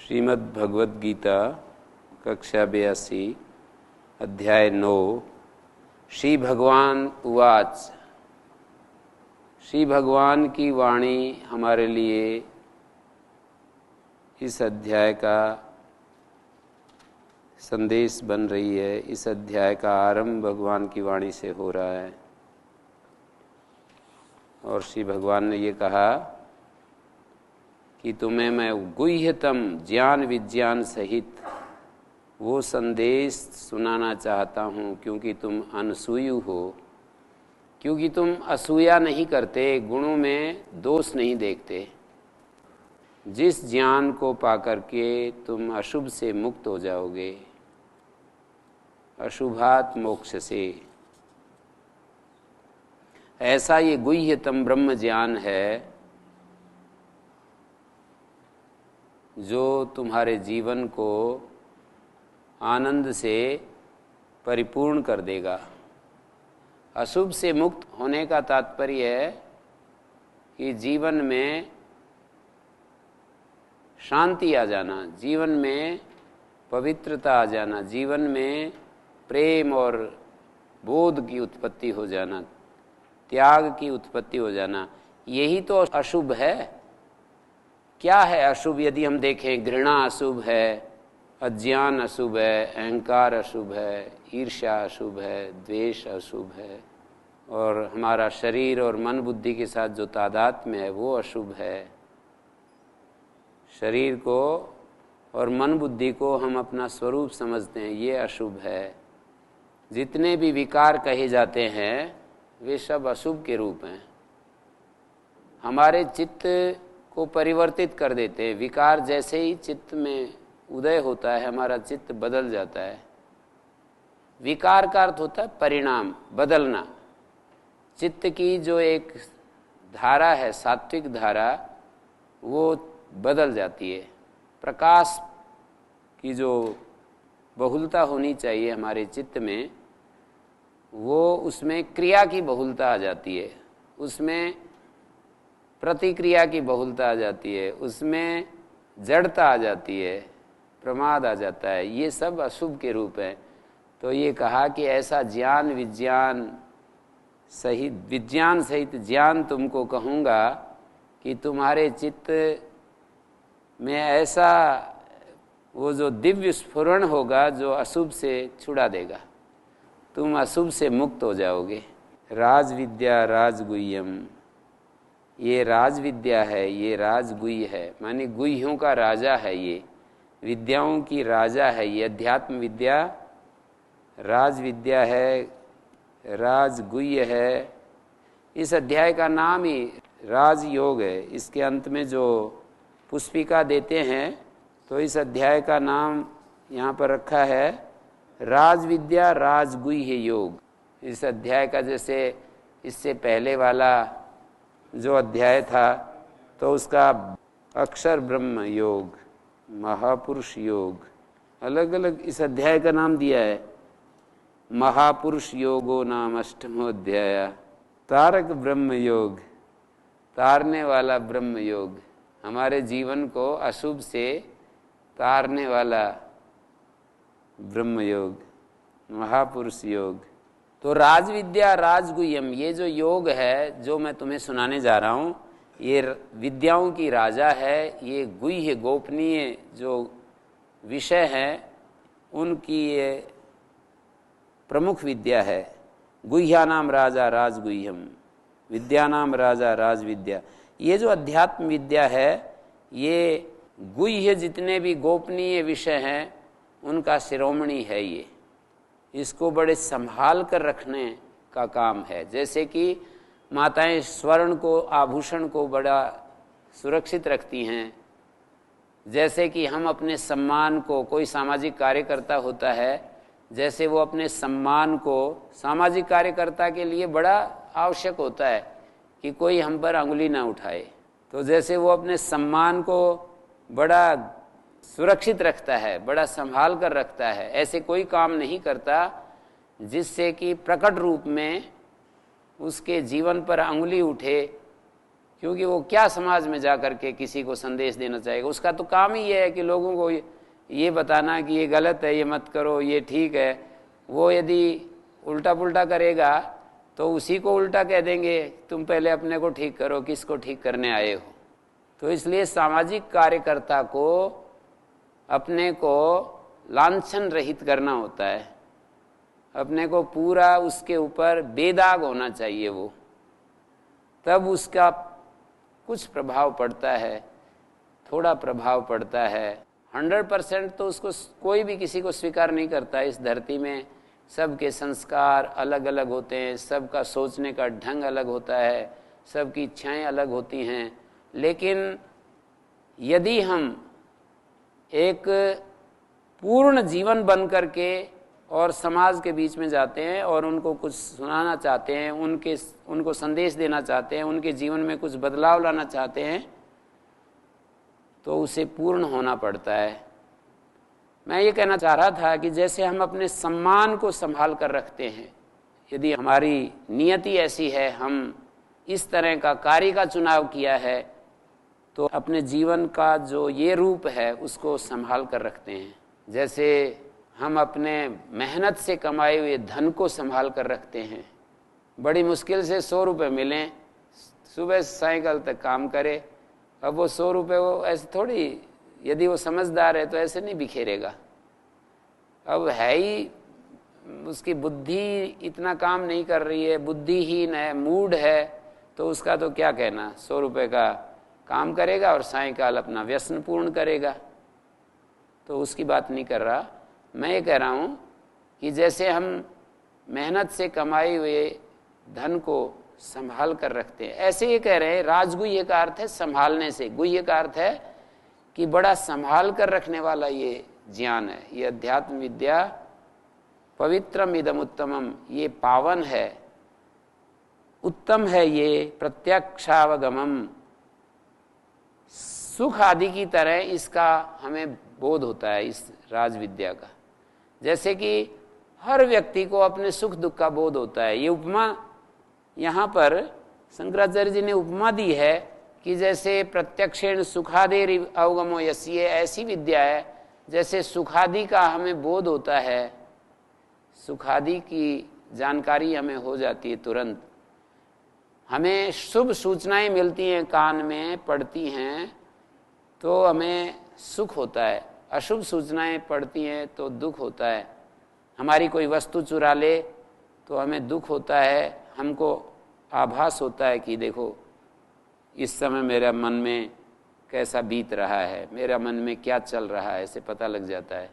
श्रीमद् भगवद गीता कक्षा 82 अध्याय 9। श्री भगवान उवाच। श्री भगवान की वाणी हमारे लिए इस अध्याय का संदेश बन रही है। इस अध्याय का आरंभ भगवान की वाणी से हो रहा है और श्री भगवान ने ये कहा कि तुम्हें मैं गुह्यतम ज्ञान विज्ञान सहित वो संदेश सुनाना चाहता हूँ, क्योंकि तुम अनसूयु हो, क्योंकि तुम असूया नहीं करते, गुणों में दोष नहीं देखते। जिस ज्ञान को पाकर के तुम अशुभ से मुक्त हो जाओगे, अशुभात मोक्ष से, ऐसा ये गुह्यतम ब्रह्म ज्ञान है जो तुम्हारे जीवन को आनंद से परिपूर्ण कर देगा। अशुभ से मुक्त होने का तात्पर्य है कि जीवन में शांति आ जाना, जीवन में पवित्रता आ जाना, जीवन में प्रेम और बोध की उत्पत्ति हो जाना, त्याग की उत्पत्ति हो जाना। यही तो अशुभ है। क्या है अशुभ? यदि हम देखें, घृणा अशुभ है, अज्ञान अशुभ है, अहंकार अशुभ है, ईर्ष्या अशुभ है, द्वेष अशुभ है, और हमारा शरीर और मन बुद्धि के साथ जो तादात्म्य है वो अशुभ है। शरीर को और मन बुद्धि को हम अपना स्वरूप समझते हैं, ये अशुभ है। जितने भी विकार कहे जाते हैं वे सब अशुभ के रूप हैं, हमारे चित्त को परिवर्तित कर देते हैं। विकार जैसे ही चित्त में उदय होता है, हमारा चित्त बदल जाता है। विकार का अर्थ होता है परिणाम, बदलना। चित्त की जो एक धारा है, सात्विक धारा, वो बदल जाती है। प्रकाश की जो बहुलता होनी चाहिए हमारे चित्त में, वो उसमें क्रिया की बहुलता आ जाती है, उसमें प्रतिक्रिया की बहुलता आ जाती है, उसमें जड़ता आ जाती है, प्रमाद आ जाता है। ये सब अशुभ के रूप हैं। तो ये कहा कि ऐसा ज्ञान विज्ञान सहित ज्ञान तुमको कहूँगा कि तुम्हारे चित्त में ऐसा वो जो दिव्य स्फुरण होगा जो अशुभ से छुड़ा देगा, तुम अशुभ से मुक्त हो जाओगे। राज विद्या राजगुह्यम, ये राज विद्या है, ये राजगुह्य है, माने गुह्यों का राजा है, ये विद्याओं की राजा है। ये अध्यात्म विद्या राज विद्या है, राजगुह्य है। इस अध्याय का नाम ही राजयोग है। इसके अंत में जो पुष्पिका देते हैं तो इस अध्याय का नाम यहाँ पर रखा है राज विद्या राजगुह्य योग। इस अध्याय का, जैसे इससे पहले वाला जो अध्याय था तो उसका अक्षर ब्रह्म योग, महापुरुष योग, अलग अलग इस अध्याय का नाम दिया है। महापुरुष योगो नाम अष्टमोध्याय, तारक ब्रह्म योग, तारने वाला ब्रह्म योग, हमारे जीवन को अशुभ से तारने वाला ब्रह्म योग, महापुरुष योग। तो राजविद्या राजगुह्यम, ये जो योग है जो मैं तुम्हें सुनाने जा रहा हूँ, ये विद्याओं की राजा है। ये गुह्य गोपनीय जो विषय हैं उनकी ये प्रमुख विद्या है। गुह्यानाम राजा राजगुह्यम, विद्यानाम राजा राजविद्या। ये जो अध्यात्म विद्या है, ये गुह्य जितने भी गोपनीय विषय हैं उनका शिरोमणि है। ये इसको बड़े संभाल कर रखने का काम है। जैसे कि माताएं स्वर्ण को, आभूषण को बड़ा सुरक्षित रखती हैं, जैसे कि हम अपने सम्मान को, कोई सामाजिक कार्यकर्ता होता है, जैसे वो अपने सम्मान को, सामाजिक कार्यकर्ता के लिए बड़ा आवश्यक होता है कि कोई हम पर अंगुली ना उठाए, तो जैसे वो अपने सम्मान को बड़ा सुरक्षित रखता है, बड़ा संभाल कर रखता है, ऐसे कोई काम नहीं करता जिससे कि प्रकट रूप में उसके जीवन पर अंगुली उठे क्योंकि वो क्या समाज में जा कर के किसी को संदेश देना चाहेगा। उसका तो काम ही ये है कि लोगों को ये बताना कि ये गलत है, ये मत करो, ये ठीक है। वो यदि उल्टा पुल्टा करेगा तो उसी को उल्टा कह देंगे, तुम पहले अपने को ठीक करो, किसको ठीक करने आए हो। तो इसलिए सामाजिक कार्यकर्ता को अपने को लांछन रहित करना होता है, अपने को पूरा उसके ऊपर बेदाग होना चाहिए वो, तब उसका कुछ प्रभाव पड़ता है, थोड़ा प्रभाव पड़ता है। 100% तो उसको कोई भी किसी को स्वीकार नहीं करता। इस धरती में सबके संस्कार अलग अलग होते हैं, सबका सोचने का ढंग अलग होता है, सबकी इच्छाएं अलग होती हैं। लेकिन यदि हम एक पूर्ण जीवन बन करके और समाज के बीच में जाते हैं और उनको कुछ सुनाना चाहते हैं, उनको संदेश देना चाहते हैं, उनके जीवन में कुछ बदलाव लाना चाहते हैं, तो उसे पूर्ण होना पड़ता है। मैं ये कहना चाह रहा था कि जैसे हम अपने सम्मान को संभाल कर रखते हैं, यदि हमारी नियति ऐसी है, हम इस तरह का कार्य का चुनाव किया है, तो अपने जीवन का जो ये रूप है उसको संभाल कर रखते हैं। जैसे हम अपने मेहनत से कमाए हुए धन को संभाल कर रखते हैं। बड़ी मुश्किल से 100 रुपये मिलें, सुबह से सायंकाल तक काम करे, अब वो 100 रुपये वो ऐसे थोड़ी, यदि वो समझदार है तो ऐसे नहीं बिखेरेगा। अब है ही, उसकी बुद्धि इतना काम नहीं कर रही है, बुद्धिहीन है, मूड है, तो उसका तो क्या कहना। 100 रुपये का काम करेगा और सायंकाल अपना व्यसन पूर्ण करेगा, तो उसकी बात नहीं कर रहा। मैं ये कह रहा हूँ कि जैसे हम मेहनत से कमाए हुए धन को संभाल कर रखते हैं, ऐसे ये कह रहे हैं। राजगुह्य का अर्थ है संभालने से, गुह्य का अर्थ है कि बड़ा संभाल कर रखने वाला ये ज्ञान है, ये अध्यात्म विद्या। पवित्रम इदम उत्तमम, ये पावन है, उत्तम है, ये प्रत्यक्षावगमम, सुख आदि की तरह इसका हमें बोध होता है इस राज विद्या का। जैसे कि हर व्यक्ति को अपने सुख दुख का बोध होता है। ये उपमा यहाँ पर शंकराचार्य जी ने उपमा दी है कि जैसे प्रत्यक्षेण सुखादेर अवगमो यस्य, ये ऐसी विद्या है जैसे सुखादि का हमें बोध होता है, सुखादि की जानकारी हमें हो जाती है तुरंत। हमें शुभ सूचनाएं मिलती हैं, कान में पड़ती हैं तो हमें सुख होता है, अशुभ सूचनाएं पड़ती हैं तो दुख होता है। हमारी कोई वस्तु चुरा ले तो हमें दुख होता है, हमको आभास होता है कि देखो इस समय मेरा मन में कैसा बीत रहा है, मेरा मन में क्या चल रहा है, ऐसे पता लग जाता है।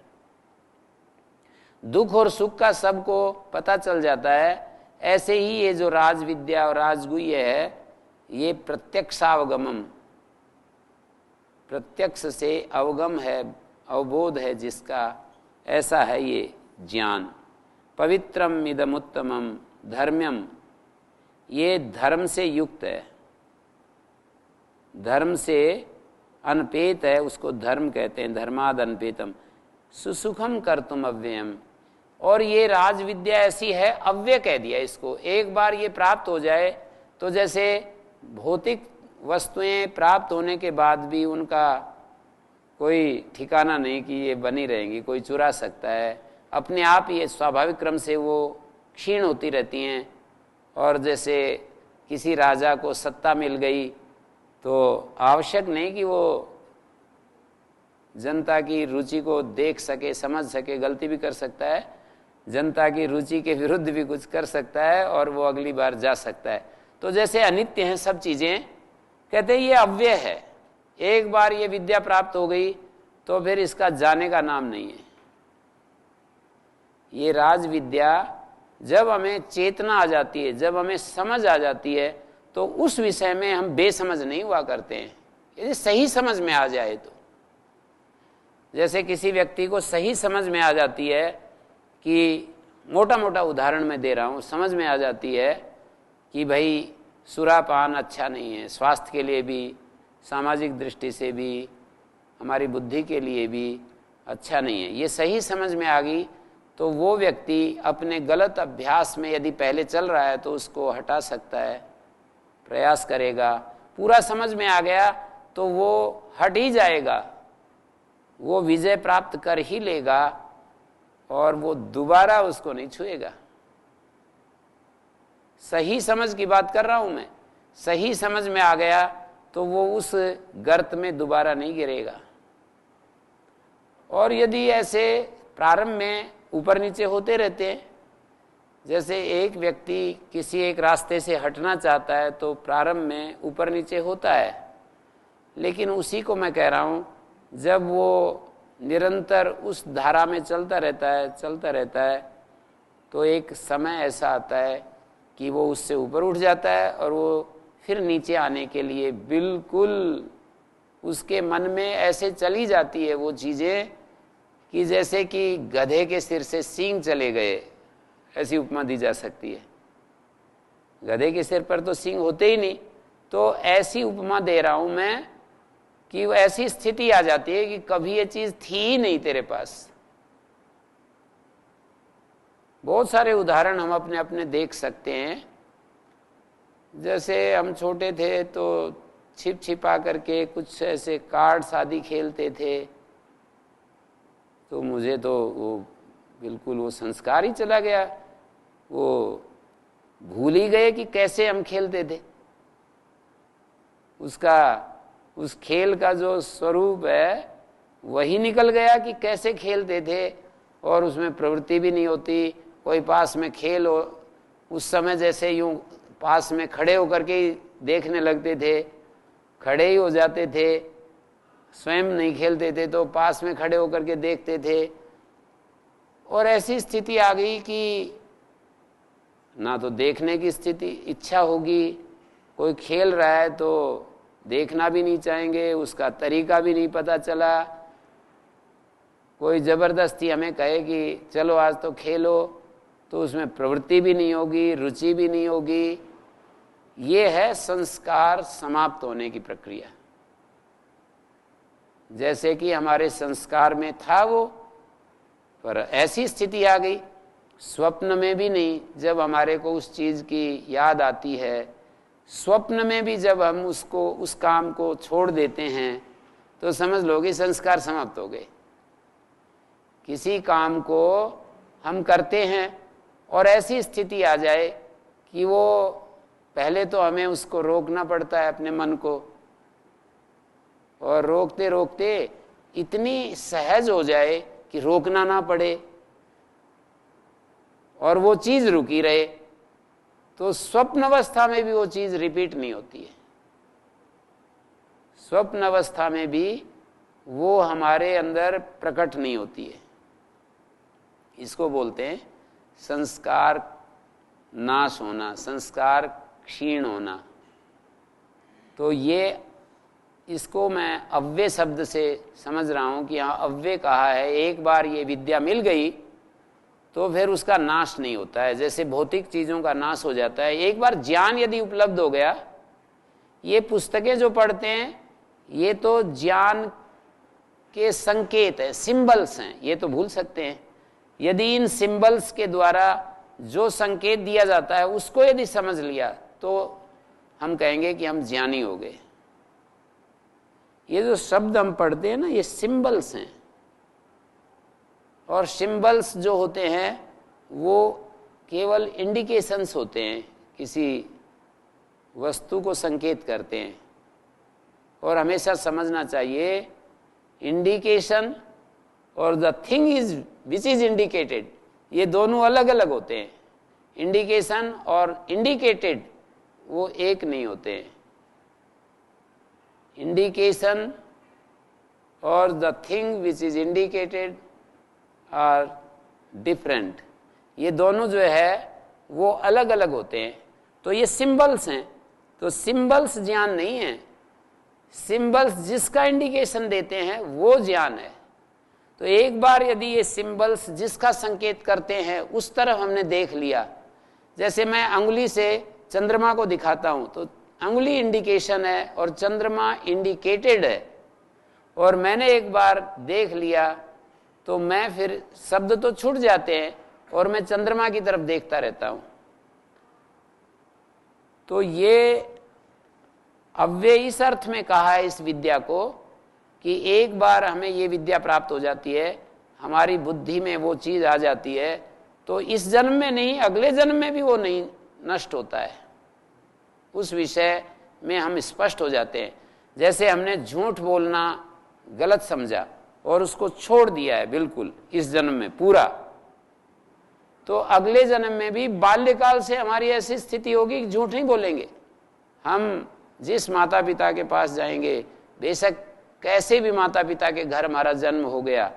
दुख और सुख का सबको पता चल जाता है। ऐसे ही ये जो राज विद्या और राजगुह्य है, ये प्रत्यक्षावगमम, प्रत्यक्ष से अवगम है, अवबोध है जिसका, ऐसा है ये ज्ञान। पवित्रम इदमुत्तमम धर्म्यम, ये धर्म से युक्त है, धर्म से अनपेत है, उसको धर्म कहते हैं, धर्माद अनपेतम। सुसुखम कर्तुम अव्ययम, और ये राज विद्या ऐसी है, अव्यय कह दिया इसको। एक बार ये प्राप्त हो जाए तो जैसे भौतिक वस्तुएं प्राप्त होने के बाद भी उनका कोई ठिकाना नहीं कि ये बनी रहेंगी, कोई चुरा सकता है, अपने आप ये स्वाभाविक क्रम से वो क्षीण होती रहती हैं। और जैसे किसी राजा को सत्ता मिल गई तो आवश्यक नहीं कि वो जनता की रुचि को देख सके, समझ सके, गलती भी कर सकता है, जनता की रुचि के विरुद्ध भी कुछ कर सकता है और वो अगली बार जा सकता है। तो जैसे अनित्य हैं सब चीज़ें, कहते हैं ये अव्यय है। एक बार ये विद्या प्राप्त हो गई तो फिर इसका जाने का नाम नहीं है। ये राज विद्या जब हमें चेतना आ जाती है, जब हमें समझ आ जाती है, तो उस विषय में हम बेसमझ नहीं हुआ करते हैं। यदि सही समझ में आ जाए तो, जैसे किसी व्यक्ति को सही समझ में आ जाती है कि, मोटा मोटा उदाहरण मैं दे रहा हूँ, समझ में आ जाती है कि भाई सुरापान अच्छा नहीं है, स्वास्थ्य के लिए भी, सामाजिक दृष्टि से भी, हमारी बुद्धि के लिए भी अच्छा नहीं है, ये सही समझ में आ गई, तो वो व्यक्ति अपने गलत अभ्यास में यदि पहले चल रहा है तो उसको हटा सकता है, प्रयास करेगा। पूरा समझ में आ गया तो वो हट ही जाएगा, वो विजय प्राप्त कर ही लेगा और वो दोबारा उसको नहीं छुएगा। सही समझ की बात कर रहा हूं मैं, सही समझ में आ गया तो वो उस गर्त में दोबारा नहीं गिरेगा। और यदि ऐसे प्रारंभ में ऊपर नीचे होते रहते हैं, जैसे एक व्यक्ति किसी एक रास्ते से हटना चाहता है तो प्रारंभ में ऊपर नीचे होता है, लेकिन उसी को मैं कह रहा हूँ जब वो निरंतर उस धारा में चलता रहता है तो एक समय ऐसा आता है कि वो उससे ऊपर उठ जाता है और वो फिर नीचे आने के लिए बिल्कुल उसके मन में ऐसे चली जाती है वो चीज़ें कि जैसे कि गधे के सिर से सींग चले गए, ऐसी उपमा दी जा सकती है। गधे के सिर पर तो सींग होते ही नहीं, तो ऐसी उपमा दे रहा हूं मैं कि वो ऐसी स्थिति आ जाती है कि कभी ये चीज थी ही नहीं तेरे पास। बहुत सारे उदाहरण हम अपने अपने देख सकते हैं। जैसे हम छोटे थे तो छिप छिपा करके कुछ ऐसे कार्ड्स आदि खेलते थे, तो मुझे तो वो बिल्कुल वो संस्कार ही चला गया, वो भूल ही गए कि कैसे हम खेलते थे। उस खेल का जो स्वरूप है वही निकल गया कि कैसे खेलते थे, और उसमें प्रवृत्ति भी नहीं होती। कोई पास में खेल हो, उस समय जैसे यूं पास में खड़े होकर के ही देखने लगते थे, खड़े ही हो जाते थे, स्वयं नहीं खेलते थे तो पास में खड़े होकर के देखते थे। और ऐसी स्थिति आ गई कि ना तो देखने की स्थिति इच्छा होगी, कोई खेल रहा है तो देखना भी नहीं चाहेंगे, उसका तरीका भी नहीं पता चला। कोई जबरदस्ती हमें कहे कि चलो आज तो खेलो, तो उसमें प्रवृत्ति भी नहीं होगी, रुचि भी नहीं होगी। ये है संस्कार समाप्त होने की प्रक्रिया। जैसे कि हमारे संस्कार में था वो, पर ऐसी स्थिति आ गई स्वप्न में भी नहीं। जब हमारे को उस चीज की याद आती है, स्वप्न में भी जब हम उसको उस काम को छोड़ देते हैं तो समझ लो कि संस्कार समाप्त हो गए। किसी काम को हम करते हैं और ऐसी स्थिति आ जाए कि वो पहले तो हमें उसको रोकना पड़ता है अपने मन को, और रोकते रोकते इतनी सहज हो जाए कि रोकना ना पड़े और वो चीज रुकी रहे, तो स्वप्न अवस्था में भी वो चीज रिपीट नहीं होती है। स्वप्न अवस्था में भी वो हमारे अंदर प्रकट नहीं होती है। इसको बोलते हैं संस्कार नाश होना, संस्कार क्षीण होना। तो ये इसको मैं अव्यय शब्द से समझ रहा हूं कि यहाँ अव्यय कहा है। एक बार ये विद्या मिल गई तो फिर उसका नाश नहीं होता है, जैसे भौतिक चीजों का नाश हो जाता है। एक बार ज्ञान यदि उपलब्ध हो गया, ये पुस्तकें जो पढ़ते हैं ये तो ज्ञान के संकेत है, सिंबल्स हैं, ये तो भूल सकते हैं। यदि इन सिंबल्स के द्वारा जो संकेत दिया जाता है उसको यदि समझ लिया तो हम कहेंगे कि हम ज्ञानी हो गए। ये जो शब्द हम पढ़ते हैं ना, ये सिंबल्स हैं, और सिंबल्स जो होते हैं वो केवल इंडिकेशंस होते हैं, किसी वस्तु को संकेत करते हैं। और हमेशा समझना चाहिए इंडिकेशन और the thing is which is indicated, ये दोनों अलग अलग होते हैं। इंडिकेशन और इंडिकेटेड वो एक नहीं होते हैं। इंडिकेशन और the thing which is indicated are different, ये दोनों जो है वो अलग अलग होते हैं। तो ये सिंबल्स हैं, तो सिंबल्स ज्ञान नहीं है। सिंबल्स जिसका इंडिकेशन देते हैं वो ज्ञान है। तो एक बार यदि ये सिंबल्स जिसका संकेत करते हैं उस तरफ हमने देख लिया, जैसे मैं अंगुली से चंद्रमा को दिखाता हूं तो अंगुली इंडिकेशन है और चंद्रमा इंडिकेटेड है, और मैंने एक बार देख लिया तो मैं फिर शब्द तो छूट जाते हैं और मैं चंद्रमा की तरफ देखता रहता हूं। तो ये अव्यय इस अर्थ में कहा है इस विद्या को कि एक बार हमें ये विद्या प्राप्त हो जाती है, हमारी बुद्धि में वो चीज आ जाती है, तो इस जन्म में नहीं अगले जन्म में भी वो नहीं नष्ट होता है। उस विषय में हम स्पष्ट हो जाते हैं। जैसे हमने झूठ बोलना गलत समझा और उसको छोड़ दिया है बिल्कुल इस जन्म में पूरा, तो अगले जन्म में भी बाल्यकाल से हमारी ऐसी स्थिति होगी कि झूठ नहीं बोलेंगे। हम जिस माता पिता के पास जाएंगे, बेशक कैसे भी माता पिता के घर हमारा जन्म हो गया,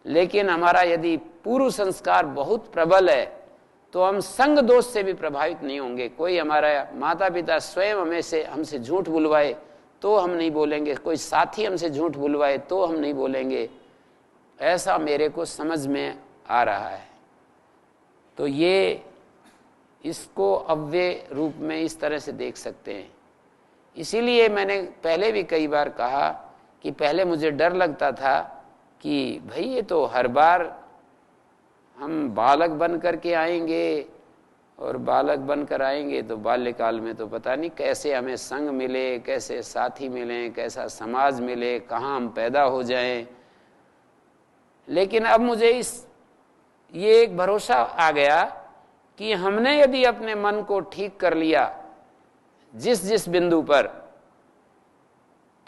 लेकिन हमारा यदि पूर्व संस्कार बहुत प्रबल है तो हम संग दोष से भी प्रभावित नहीं होंगे। कोई हमारा माता पिता स्वयं हमसे झूठ बुलवाए तो हम नहीं बोलेंगे, कोई साथी हमसे झूठ बुलवाए तो हम नहीं बोलेंगे। ऐसा मेरे को समझ में आ रहा है। तो ये इसको अव्यय रूप में इस तरह से देख सकते हैं। इसीलिए मैंने पहले भी कई बार कहा कि पहले मुझे डर लगता था कि भाई ये तो हर बार हम बालक बन करके आएंगे और बालक बनकर आएंगे तो बाल्यकाल में तो पता नहीं कैसे हमें संग मिले, कैसे साथी मिले, कैसा समाज मिले, कहाँ हम पैदा हो जाएं। लेकिन अब मुझे ये एक भरोसा आ गया कि हमने यदि अपने मन को ठीक कर लिया जिस जिस बिंदु पर,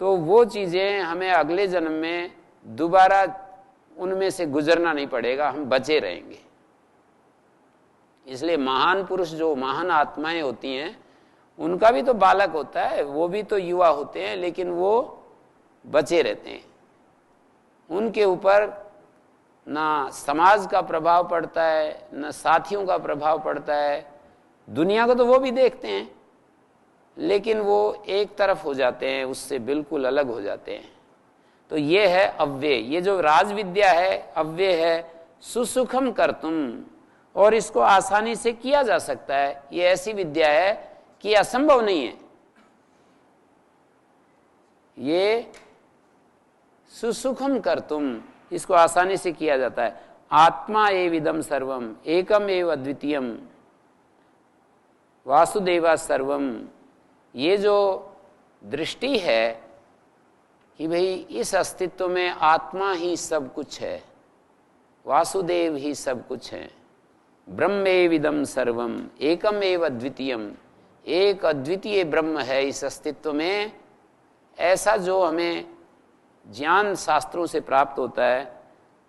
तो वो चीजें हमें अगले जन्म में दोबारा उनमें से गुजरना नहीं पड़ेगा, हम बचे रहेंगे। इसलिए महान पुरुष जो महान आत्माएं होती हैं उनका भी तो बालक होता है, वो भी तो युवा होते हैं, लेकिन वो बचे रहते हैं। उनके ऊपर ना समाज का प्रभाव पड़ता है, ना साथियों का प्रभाव पड़ता है। दुनिया को तो वो भी देखते हैं, लेकिन वो एक तरफ हो जाते हैं, उससे बिल्कुल अलग हो जाते हैं। तो ये है अव्यय। ये जो राज विद्या है अव्यय है, सुसुखम कर्तुम, और इसको आसानी से किया जा सकता है। ये ऐसी विद्या है कि असंभव नहीं है। ये सुसुखम कर्तुम, इसको आसानी से किया जाता है। आत्मा एव इदम सर्वम एकम एव अद्वितीयम वासुदेवा सर्वम। ये जो दृष्टि है कि भाई इस अस्तित्व में आत्मा ही सब कुछ है, वासुदेव ही सब कुछ है, ब्रह्मेविदम सर्वम एकम एव अद्वितीयम, एक अद्वितीय ब्रह्म है इस अस्तित्व में। ऐसा जो हमें ज्ञान शास्त्रों से प्राप्त होता है,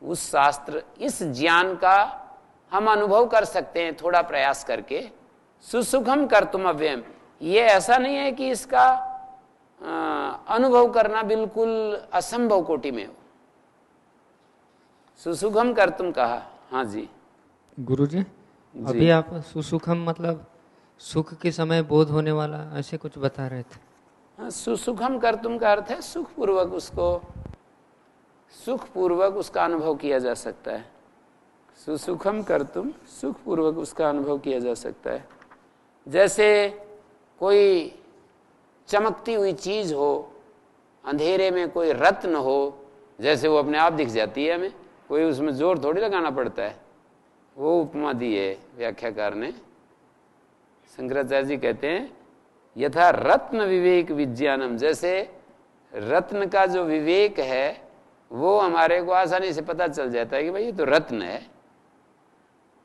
उस शास्त्र इस ज्ञान का हम अनुभव कर सकते हैं थोड़ा प्रयास करके। सुसुखम कर्तुम अव्ययम, ये ऐसा नहीं है कि इसका अनुभव करना बिल्कुल असंभव कोटि में हो। सुसुखम कर्तुम कहा। हाँ जी गुरुजी, अभी आप सुसुखम मतलब सुख के समय बोध होने वाला ऐसे कुछ बता रहे थे। हाँ, सुसुखम कर्तुम का अर्थ है सुखपूर्वक उसका अनुभव किया जा सकता है। सुसुखम कर्तुम, सुखपूर्वक उसका अनुभव किया जा सकता है। जैसे कोई चमकती हुई चीज हो, अंधेरे में कोई रत्न हो, जैसे वो अपने आप दिख जाती है हमें, कोई उसमें जोर थोड़ी लगाना पड़ता है। वो उपमा दी है व्याख्याकार ने। शंकराचार्य जी कहते हैं यथा रत्न विवेक विज्ञानम, जैसे रत्न का जो विवेक है वो हमारे को आसानी से पता चल जाता है कि भाई ये तो रत्न है।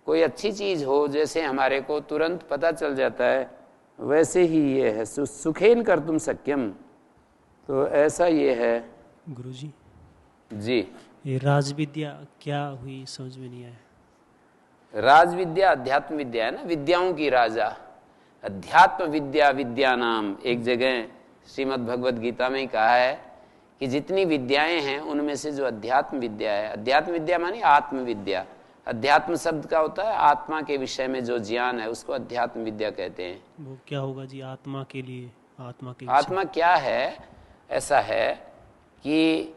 कोई अच्छी चीज हो जैसे हमारे को तुरंत पता चल जाता है, वैसे ही ये है सुखेन कर्तुम शक्यम। तो ऐसा ये है। गुरुजी जी, ये राजविद्या क्या हुई समझ में नहीं आया। राज विद्या अध्यात्म विद्या है ना, विद्याओं की राजा। अध्यात्म विद्या विद्या नाम, एक जगह श्रीमद् भगवद गीता में ही कहा है कि जितनी विद्याएं हैं उनमें से जो अध्यात्म विद्या है, अध्यात्म विद्या मानी आत्म विद्या। अध्यात्म शब्द का होता है आत्मा के विषय में जो ज्ञान है, उसको अध्यात्म विद्या कहते हैं। वो क्या होगा जी आत्मा के लिए? आत्मा क्या है? ऐसा है कि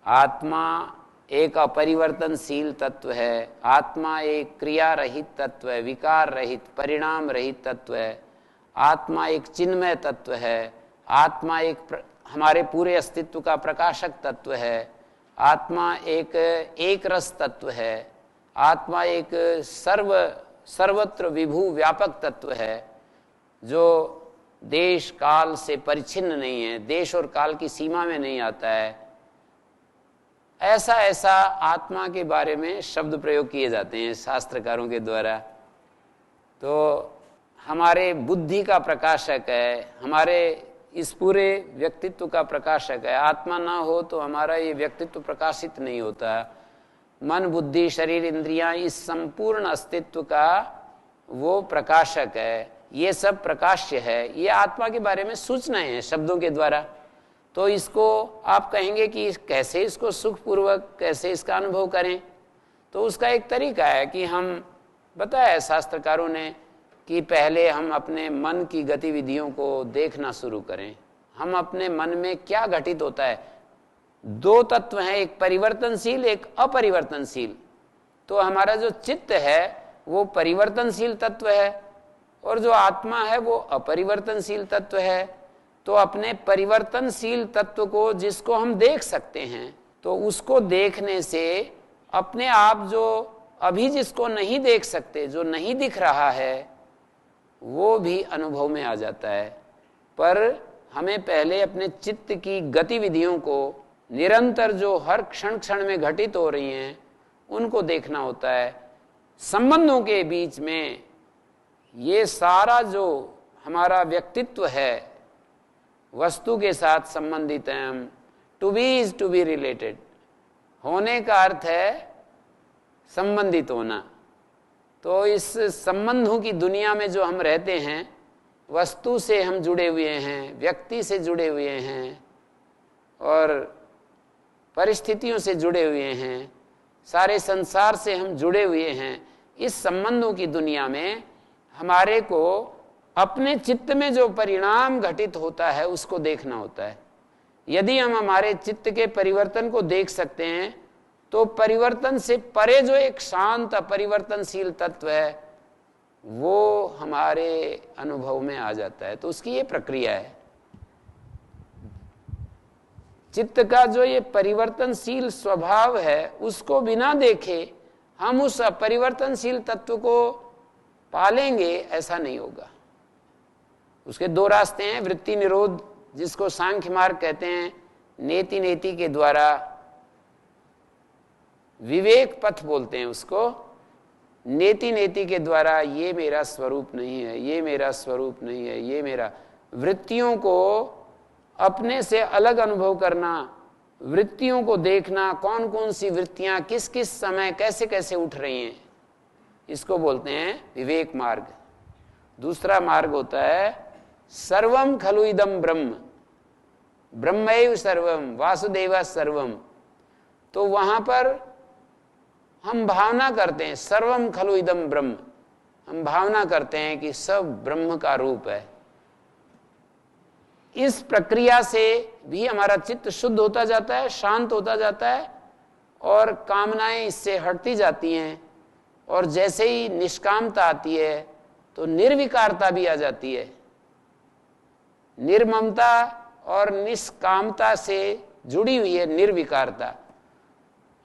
आत्मा एक अपरिवर्तनशील तत्व है, आत्मा एक क्रिया रहित तत्व है, विकार रहित, परिणाम रहित तत्व है, आत्मा एक चिन्मय तत्व है, आत्मा एक हमारे पूरे अस्तित्व का प्रकाशक तत्व है, आत्मा एक रस तत्व है, आत्मा एक सर्वत्र विभू व्यापक तत्व है, जो देश काल से परिच्छिन्न नहीं है, देश और काल की सीमा में नहीं आता है, ऐसा ऐसा आत्मा के बारे में शब्द प्रयोग किए जाते हैं शास्त्रकारों के द्वारा। तो हमारे बुद्धि का प्रकाशक है, हमारे इस पूरे व्यक्तित्व का प्रकाशक है। आत्मा ना हो तो हमारा ये व्यक्तित्व प्रकाशित नहीं होता। मन, बुद्धि, शरीर, इंद्रियां, इस संपूर्ण अस्तित्व का वो प्रकाशक है। ये सब प्रकाश्य है। ये आत्मा के बारे में सूचनाएं हैं शब्दों के द्वारा। तो इसको आप कहेंगे कि कैसे इसको सुखपूर्वक कैसे इसका अनुभव करें, तो उसका एक तरीका है कि हम बताया शास्त्रकारों ने कि पहले हम अपने मन की गतिविधियों को देखना शुरू करें। हम अपने मन में क्या घटित होता है। दो तत्व हैं, एक परिवर्तनशील एक अपरिवर्तनशील। तो हमारा जो चित्त है वो परिवर्तनशील तत्व है और जो आत्मा है वो अपरिवर्तनशील तत्व है। तो अपने परिवर्तनशील तत्व को जिसको हम देख सकते हैं, तो उसको देखने से अपने आप जो अभी जिसको नहीं देख सकते, जो नहीं दिख रहा है, वो भी अनुभव में आ जाता है। पर हमें पहले अपने चित्त की गतिविधियों को निरंतर जो हर क्षण क्षण में घटित हो रही हैं उनको देखना होता है। संबंधों के बीच में ये सारा जो हमारा व्यक्तित्व है वस्तु के साथ संबंधित है। हम to be is to be related, होने का अर्थ है संबंधित होना। तो इस संबंधों की दुनिया में जो हम रहते हैं, वस्तु से हम जुड़े हुए हैं, व्यक्ति से जुड़े हुए हैं और परिस्थितियों से जुड़े हुए हैं, सारे संसार से हम जुड़े हुए हैं। इस संबंधों की दुनिया में हमारे को अपने चित्त में जो परिणाम घटित होता है उसको देखना होता है। यदि हम हमारे चित्त के परिवर्तन को देख सकते हैं तो परिवर्तन से परे जो एक शांत अपरिवर्तनशील तत्व है वो हमारे अनुभव में आ जाता है। तो उसकी ये प्रक्रिया है। चित्त का जो ये परिवर्तनशील स्वभाव है उसको बिना देखे हम उस अपरिवर्तनशील तत्व को पालेंगे, ऐसा नहीं होगा। उसके दो रास्ते हैं। वृत्ति निरोध, जिसको सांख्य मार्ग कहते हैं, नेति नेति के द्वारा विवेक पथ बोलते हैं उसको। नेति नेति के द्वारा ये मेरा स्वरूप नहीं है, ये मेरा स्वरूप नहीं है, ये मेरा, वृत्तियों को अपने से अलग अनुभव करना, वृत्तियों को देखना, कौन कौन सी वृत्तियां किस किस समय कैसे कैसे उठ रही हैं, इसको बोलते हैं विवेक मार्ग। दूसरा मार्ग होता है सर्वम खलु इदम ब्रह्म, ब्रह्मैव सर्वम, वासुदेव सर्वम। तो वहां पर हम भावना करते हैं सर्वम खलु इदम ब्रह्म, हम भावना करते हैं कि सब ब्रह्म का रूप है। इस प्रक्रिया से भी हमारा चित्त शुद्ध होता जाता है, शांत होता जाता है और कामनाएं इससे हटती जाती हैं। और जैसे ही निष्कामता आती है तो निर्विकारता भी आ जाती है। निर्ममता और निष्कामता से जुड़ी हुई है निर्विकारता।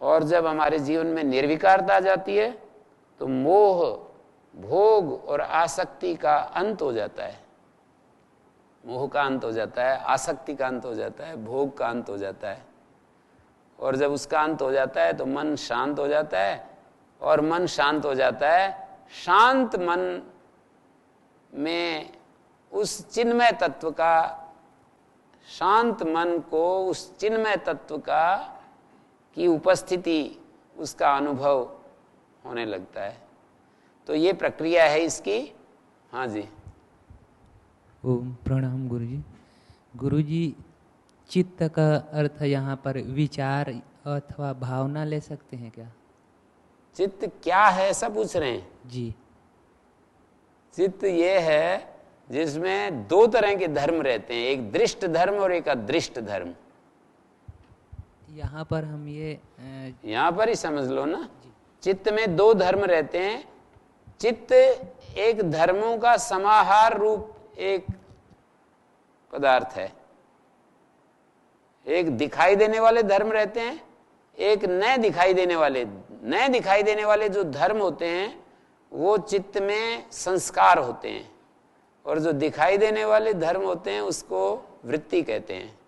और जब हमारे जीवन में निर्विकारता आ जाती है तो मोह, भोग और आसक्ति का अंत हो जाता है। मोह का अंत हो जाता है, आसक्ति का अंत हो जाता है, भोग का अंत हो जाता है। और जब उसका अंत हो जाता है तो मन शांत हो जाता है। और मन शांत हो जाता है, शांत मन में उस चिन्मय तत्व का, शांत मन को उस चिन्मय तत्व का की उपस्थिति, उसका अनुभव होने लगता है। तो ये प्रक्रिया है इसकी। हाँ जी। ओम प्रणाम गुरुजी। गुरुजी, चित्त का अर्थ यहाँ पर विचार अथवा भावना ले सकते हैं क्या? चित्त क्या है ऐसा पूछ रहे हैं जी। चित्त ये है जिसमें दो तरह के धर्म रहते हैं, एक दृष्ट धर्म और एक अदृष्ट धर्म। यहाँ पर हम ये यहाँ पर ही समझ लो ना, चित्त में दो धर्म रहते हैं। चित्त एक धर्मों का समाहार रूप एक पदार्थ है। एक दिखाई देने वाले धर्म रहते हैं, एक न दिखाई देने वाले। न दिखाई देने वाले जो धर्म होते हैं वो चित्त में संस्कार होते हैं। और जो दिखाई देने वाले धर्म होते हैं उसको वृत्ति कहते हैं।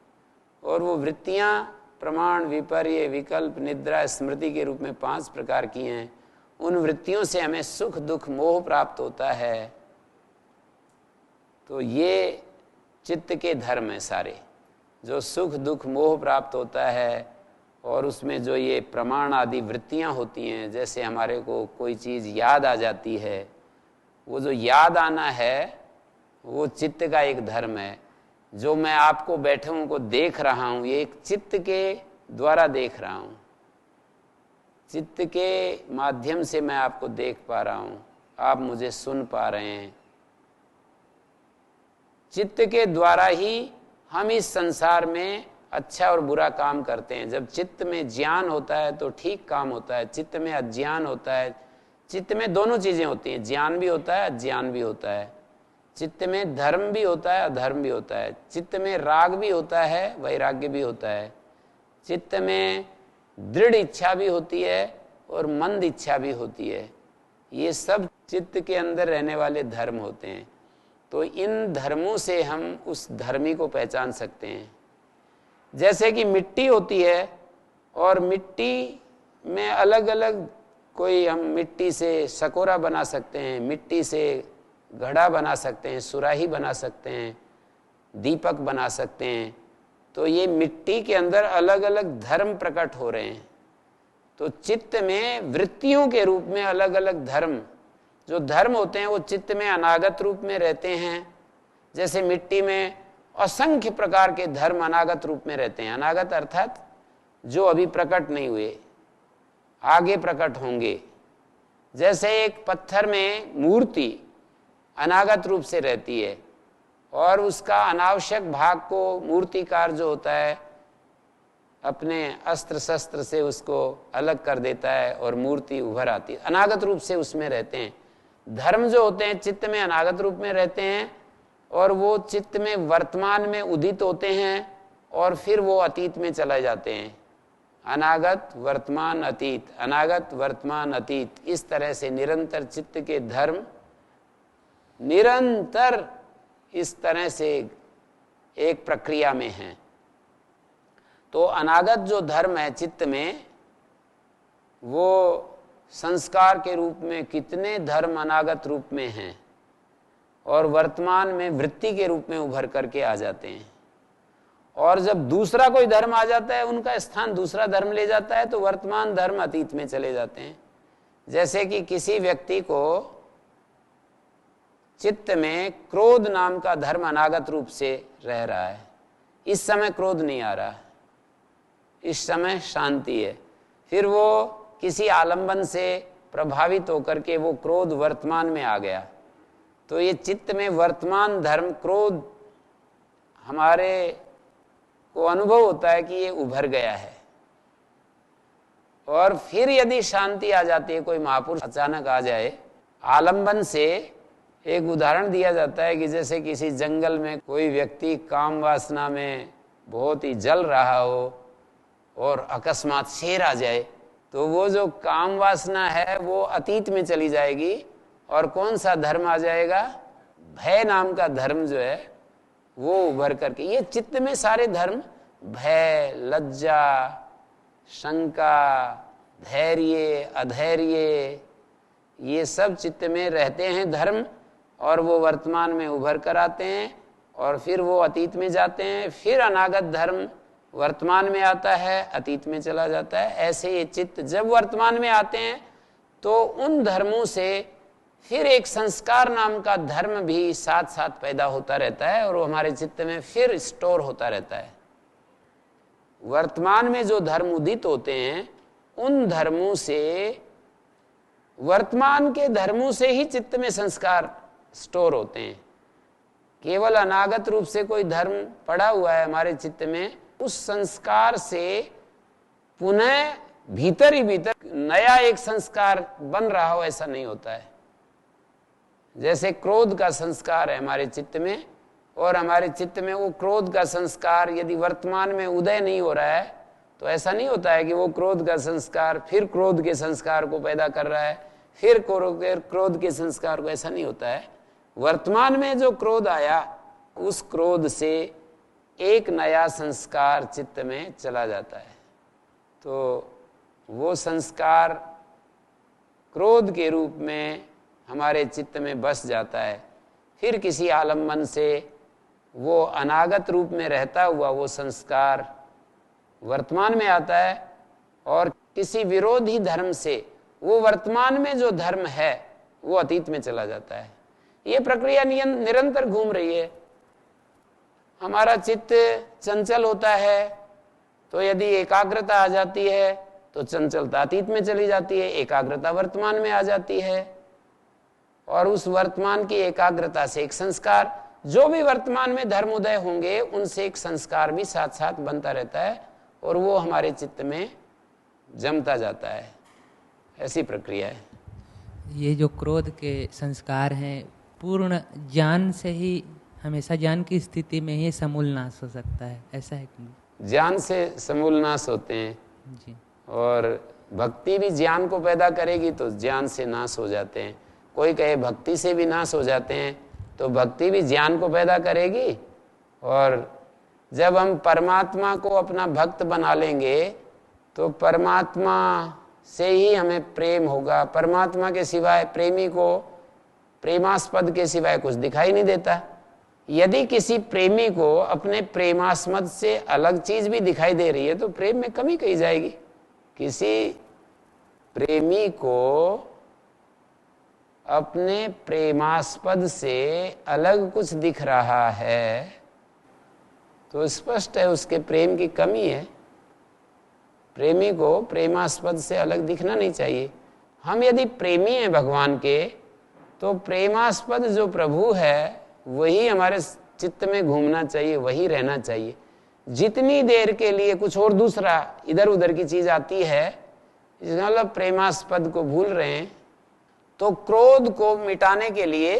और वो वृत्तियां प्रमाण, विपर्य, विकल्प, निद्रा, स्मृति के रूप में 5 प्रकार की हैं। उन वृत्तियों से हमें सुख दुख मोह प्राप्त होता है। तो ये चित्त के धर्म हैं सारे, जो सुख दुख मोह प्राप्त होता है। और उसमें जो ये प्रमाण आदि वृत्तियां होती हैं, जैसे हमारे को कोई चीज़ याद आ जाती है, वो जो याद आना है वो चित्त का एक धर्म है। जो मैं आपको बैठे हुए को देख रहा हूँ, ये एक चित्त के द्वारा देख रहा हूँ, चित्त के माध्यम से मैं आपको देख पा रहा हूँ, आप मुझे सुन पा रहे हैं। चित्त के द्वारा ही हम इस संसार में अच्छा और बुरा काम करते हैं। जब चित्त में ज्ञान होता है तो ठीक काम होता है, चित्त में अज्ञान होता है। चित्त में दोनों चीजें होती हैं, ज्ञान भी होता है, अज्ञान भी होता है। चित्त में धर्म भी होता है, अधर्म भी होता है। चित्त में राग भी होता है, वैराग्य भी होता है। चित्त में दृढ़ इच्छा भी होती है और मंद इच्छा भी होती है। ये सब चित्त के अंदर रहने वाले धर्म होते हैं। तो इन धर्मों से हम उस धर्मी को पहचान सकते हैं। जैसे कि मिट्टी होती है, और मिट्टी में अलग अलग, कोई हम मिट्टी से सकोरा बना सकते हैं, मिट्टी से घड़ा बना सकते हैं, सुराही बना सकते हैं, दीपक बना सकते हैं। तो ये मिट्टी के अंदर अलग अलग धर्म प्रकट हो रहे हैं। तो चित्त में वृत्तियों के रूप में अलग अलग धर्म, जो धर्म होते हैं वो चित्त में अनागत रूप में रहते हैं। जैसे मिट्टी में असंख्य प्रकार के धर्म अनागत रूप में रहते हैं। अनागत अर्थात जो अभी प्रकट नहीं हुए, आगे प्रकट होंगे। जैसे एक पत्थर में मूर्ति अनागत रूप से रहती है, और उसका अनावश्यक भाग को मूर्तिकार जो होता है अपने अस्त्र शस्त्र से उसको अलग कर देता है और मूर्ति उभर आती है। अनागत रूप से उसमें रहते हैं। धर्म जो होते हैं चित्त में अनागत रूप में रहते हैं, और वो चित्त में वर्तमान में उदित होते हैं और फिर वो अतीत में चले जाते हैं। अनागत, वर्तमान, अतीत, अनागत, वर्तमान, अतीत, इस तरह से निरंतर चित्त के धर्म निरंतर इस तरह से एक प्रक्रिया में हैं। तो अनागत जो धर्म है चित्त में, वो संस्कार के रूप में कितने धर्म अनागत रूप में हैं, और वर्तमान में वृत्ति के रूप में उभर करके आ जाते हैं। और जब दूसरा कोई धर्म आ जाता है, उनका स्थान दूसरा धर्म ले जाता है, तो वर्तमान धर्म अतीत में चले जाते हैं। जैसे कि किसी व्यक्ति को चित्त में क्रोध नाम का धर्म अनागत रूप से रह रहा है, इस समय क्रोध नहीं आ रहा है, इस समय शांति है। फिर वो किसी आलंबन से प्रभावित होकर के वो क्रोध वर्तमान में आ गया, तो ये चित्त में वर्तमान धर्म क्रोध हमारे को अनुभव होता है कि ये उभर गया है। और फिर यदि शांति आ जाती है, कोई महापुरुष अचानक आ जाए आलंबन से, एक उदाहरण दिया जाता है कि जैसे किसी जंगल में कोई व्यक्ति काम वासना में बहुत ही जल रहा हो और अकस्मात शेर आ जाए, तो वो जो काम वासना है वो अतीत में चली जाएगी, और कौन सा धर्म आ जाएगा? भय नाम का धर्म जो है वो उभर करके। ये चित्त में सारे धर्म, भय, लज्जा, शंका, धैर्य, अधैर्य, ये सब चित्त में रहते हैं धर्म, और वो वर्तमान में उभर कर आते हैं, और फिर वो अतीत में जाते हैं। फिर अनागत धर्म वर्तमान में आता है, अतीत में चला जाता है। ऐसे ये चित्त जब वर्तमान में आते हैं तो उन धर्मों से फिर एक संस्कार नाम का धर्म भी साथ साथ पैदा होता रहता है, और वो हमारे चित्त में फिर स्टोर होता रहता है। वर्तमान में जो धर्म उदित होते हैं, उन धर्मों से, वर्तमान के धर्मों से ही चित्त में संस्कार स्टोर होते हैं। केवल अनागत रूप से कोई धर्म पड़ा हुआ है हमारे चित्त में, उस संस्कार से पुनः भीतर ही भीतर नया एक संस्कार बन रहा हो, ऐसा नहीं होता है। जैसे क्रोध का संस्कार है हमारे चित्त में, और हमारे चित्त में वो क्रोध का संस्कार यदि वर्तमान में उदय नहीं हो रहा है, तो ऐसा नहीं होता है कि वो क्रोध का संस्कार फिर क्रोध के संस्कार को पैदा कर रहा है, फिर क्रोध के संस्कार को, ऐसा नहीं होता है। वर्तमान में जो क्रोध आया, उस क्रोध से एक नया संस्कार चित्त में चला जाता है। तो वो संस्कार क्रोध के रूप में हमारे चित्त में बस जाता है। फिर किसी आलम्बन से वो अनागत रूप में रहता हुआ वो संस्कार वर्तमान में आता है, और किसी विरोधी धर्म से वो वर्तमान में जो धर्म है वो अतीत में चला जाता है। ये प्रक्रिया निरंतर घूम रही है। हमारा चित्त चंचल होता है, तो यदि एकाग्रता आ जाती है तो चंचलता अतीत में चली जाती है, एकाग्रता वर्तमान में आ जाती है, और उस वर्तमान की एकाग्रता से एक संस्कार, जो भी वर्तमान में धर्मोदय होंगे उनसे एक संस्कार भी साथ साथ बनता रहता है, और वो हमारे चित्त में जमता जाता है। ऐसी प्रक्रिया है। ये जो क्रोध के संस्कार हैं, पूर्ण ज्ञान से ही, हमेशा ज्ञान की स्थिति में ही समूल नाश हो सकता है, ऐसा है कि? ज्ञान से समूल नाश होते हैं जी। और भक्ति भी ज्ञान को पैदा करेगी तो ज्ञान से नाश हो जाते हैं। कोई कहे भक्ति से भी नाश हो जाते हैं, तो भक्ति भी ज्ञान को पैदा करेगी। और जब हम परमात्मा को अपना भक्त बना लेंगे तो परमात्मा से ही हमें प्रेम होगा। परमात्मा के सिवाय, प्रेमी को प्रेमास्पद के सिवाय कुछ दिखाई नहीं देता। यदि किसी प्रेमी को अपने प्रेमास्पद से अलग चीज भी दिखाई दे रही है तो प्रेम में कमी कही जाएगी। किसी प्रेमी को अपने प्रेमास्पद से अलग कुछ दिख रहा है तो स्पष्ट है उसके प्रेम की कमी है। प्रेमी को प्रेमास्पद से अलग दिखना नहीं चाहिए। हम यदि प्रेमी हैं भगवान के, तो प्रेमास्पद जो प्रभु है वही हमारे चित्त में घूमना चाहिए, वही रहना चाहिए। जितनी देर के लिए कुछ और दूसरा इधर उधर की चीज आती है, इसका मतलब प्रेमास्पद को भूल रहे हैं। तो क्रोध को मिटाने के लिए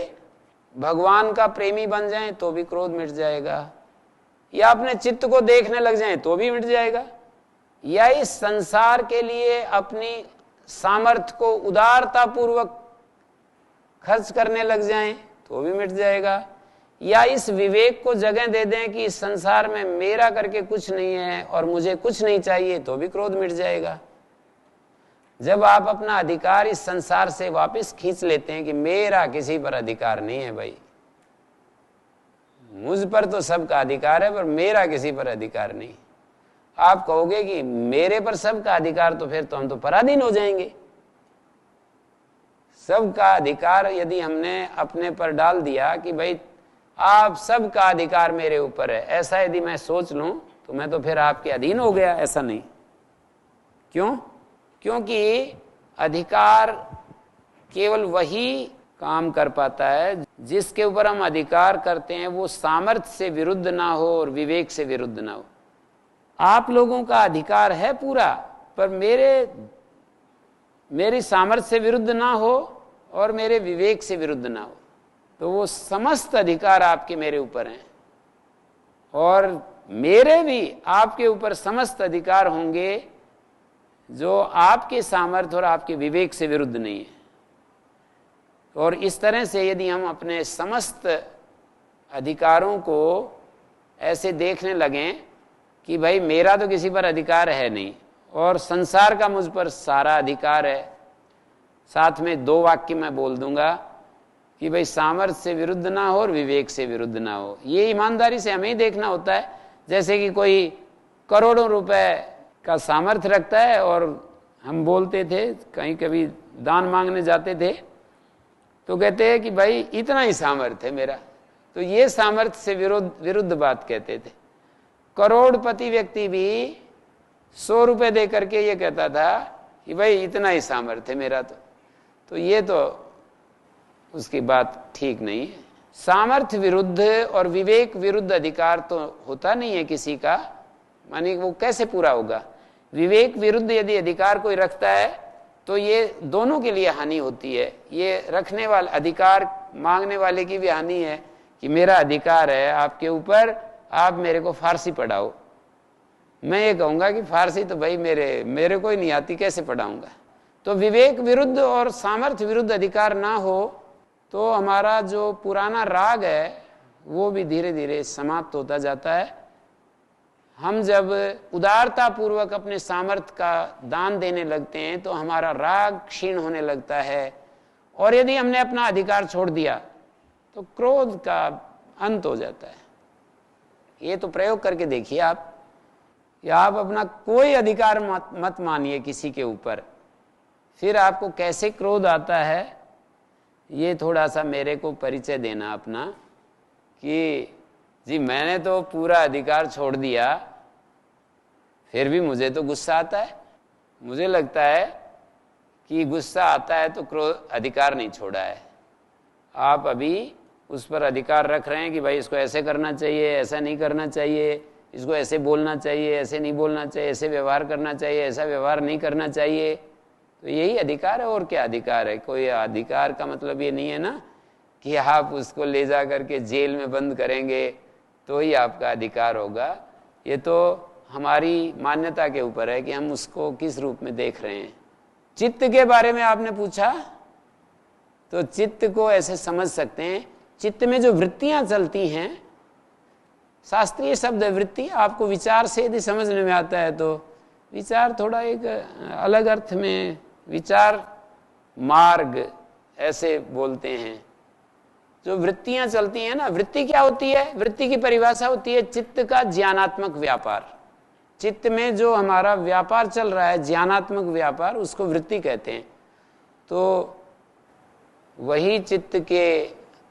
भगवान का प्रेमी बन जाएं तो भी क्रोध मिट जाएगा, या अपने चित्त को देखने लग जाएं तो भी मिट जाएगा, या इस संसार के लिए अपनी सामर्थ्य को उदारता पूर्वक खर्च करने लग जाएं तो भी मिट जाएगा, या इस विवेक को जगह दे दें कि इस संसार में मेरा करके कुछ नहीं है और मुझे कुछ नहीं चाहिए तो भी क्रोध मिट जाएगा। जब आप अपना अधिकार इस संसार से वापस खींच लेते हैं कि मेरा किसी पर अधिकार नहीं है, भाई मुझ पर तो सबका अधिकार है पर मेरा किसी पर अधिकार नहीं, आप कहोगे कि मेरे पर सबका अधिकार, तो फिर तो हम तो पराधीन हो जाएंगे। सबका अधिकार यदि हमने अपने पर डाल दिया कि भाई आप सबका अधिकार मेरे ऊपर है, ऐसा यदि मैं सोच लूं तो मैं तो फिर आपके अधीन हो गया। ऐसा नहीं। क्यों? क्योंकि अधिकार केवल वही काम कर पाता है जिसके ऊपर हम अधिकार करते हैं वो सामर्थ्य से विरुद्ध ना हो और विवेक से विरुद्ध ना हो। आप लोगों का अधिकार है पूरा, पर मेरी सामर्थ्य से विरुद्ध ना हो और मेरे विवेक से विरुद्ध ना हो, तो वो समस्त अधिकार आपके मेरे ऊपर हैं, और मेरे भी आपके ऊपर समस्त अधिकार होंगे जो आपके सामर्थ्य और आपके विवेक से विरुद्ध नहीं है। और इस तरह से यदि हम अपने समस्त अधिकारों को ऐसे देखने लगें कि भाई मेरा तो किसी पर अधिकार है नहीं और संसार का मुझ पर सारा अधिकार है, साथ में दो वाक्य मैं बोल दूंगा कि भाई सामर्थ्य से विरुद्ध ना हो और विवेक से विरुद्ध ना हो। ये ईमानदारी से हमें ही देखना होता है। जैसे कि कोई करोड़ों रुपए का सामर्थ्य रखता है और हम बोलते थे, कहीं कभी दान मांगने जाते थे तो कहते हैं कि भाई इतना ही सामर्थ्य है मेरा, तो ये सामर्थ्य से विरुद्ध बात कहते थे। करोड़पति व्यक्ति भी 100 रुपए दे करके ये कहता था कि भाई इतना ही सामर्थ्य है मेरा, तो ये तो उसकी बात ठीक नहीं है। सामर्थ्य विरुद्ध और विवेक विरुद्ध अधिकार तो होता नहीं है किसी का, मानी वो कैसे पूरा होगा। विवेक विरुद्ध यदि अधिकार कोई रखता है तो ये दोनों के लिए हानि होती है। ये रखने वाले, अधिकार मांगने वाले की भी हानि है कि मेरा अधिकार है आपके ऊपर, आप मेरे को फारसी पढ़ाओ। मैं ये कहूँगा कि फारसी तो भाई मेरे को ही नहीं आती, कैसे पढ़ाऊँगा। तो विवेक विरुद्ध और सामर्थ्य विरुद्ध अधिकार ना हो तो हमारा जो पुराना राग है वो भी धीरे धीरे समाप्त होता जाता है। हम जब उदारता पूर्वक अपने सामर्थ्य का दान देने लगते हैं तो हमारा राग क्षीण होने लगता है, और यदि हमने अपना अधिकार छोड़ दिया तो क्रोध का अंत हो जाता है। ये तो प्रयोग करके देखिए आप, या आप अपना कोई अधिकार मत मानिए किसी के ऊपर, फिर आपको कैसे क्रोध आता है ये थोड़ा सा मेरे को परिचय देना अपना, कि जी मैंने तो पूरा अधिकार छोड़ दिया फिर भी मुझे तो गुस्सा आता है। मुझे लगता है कि गुस्सा आता है तो क्रोध अधिकार नहीं छोड़ा है। आप अभी उस पर अधिकार रख रहे हैं कि भाई इसको ऐसे करना चाहिए, ऐसा नहीं करना चाहिए, इसको ऐसे बोलना चाहिए, ऐसे नहीं बोलना चाहिए, ऐसे व्यवहार करना चाहिए, ऐसा व्यवहार नहीं करना चाहिए। तो यही अधिकार है, और क्या अधिकार है? कोई अधिकार का मतलब ये नहीं है ना कि आप उसको ले जा करके जेल में बंद करेंगे तो ही आपका अधिकार होगा। ये तो हमारी मान्यता के ऊपर है कि हम उसको किस रूप में देख रहे हैं। चित्त के बारे में आपने पूछा, तो चित्त को ऐसे समझ सकते हैं, चित्त में जो वृत्तियां चलती हैं, शास्त्रीय शब्द है वृत्ति, आपको विचार से यदि समझने में आता है तो विचार थोड़ा एक अलग अर्थ में विचार मार्ग ऐसे बोलते हैं। जो वृत्तियां चलती हैं ना, वृत्ति क्या होती है? वृत्ति की परिभाषा होती है चित्त का ज्ञानात्मक व्यापार। चित्त में जो हमारा व्यापार चल रहा है, ज्ञानात्मक व्यापार, उसको वृत्ति कहते हैं। तो वही चित्त के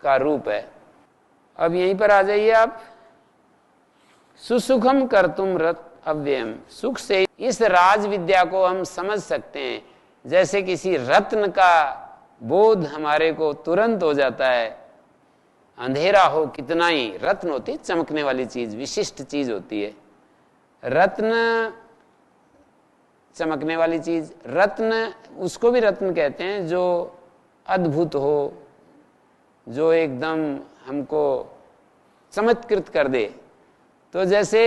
का रूप है। अब यहीं पर आ जाइए आप, सुसुखम कर्तुम रत अव्ययम। सुख से इस राज विद्या को हम समझ सकते हैं, जैसे किसी रत्न का बोध हमारे को तुरंत हो जाता है। अंधेरा हो कितना ही, रत्न होती है चमकने वाली चीज, विशिष्ट चीज होती है रत्न, चमकने वाली चीज। रत्न उसको भी रत्न कहते हैं जो अद्भुत हो, जो एकदम हमको चमत्कृत कर दे। तो जैसे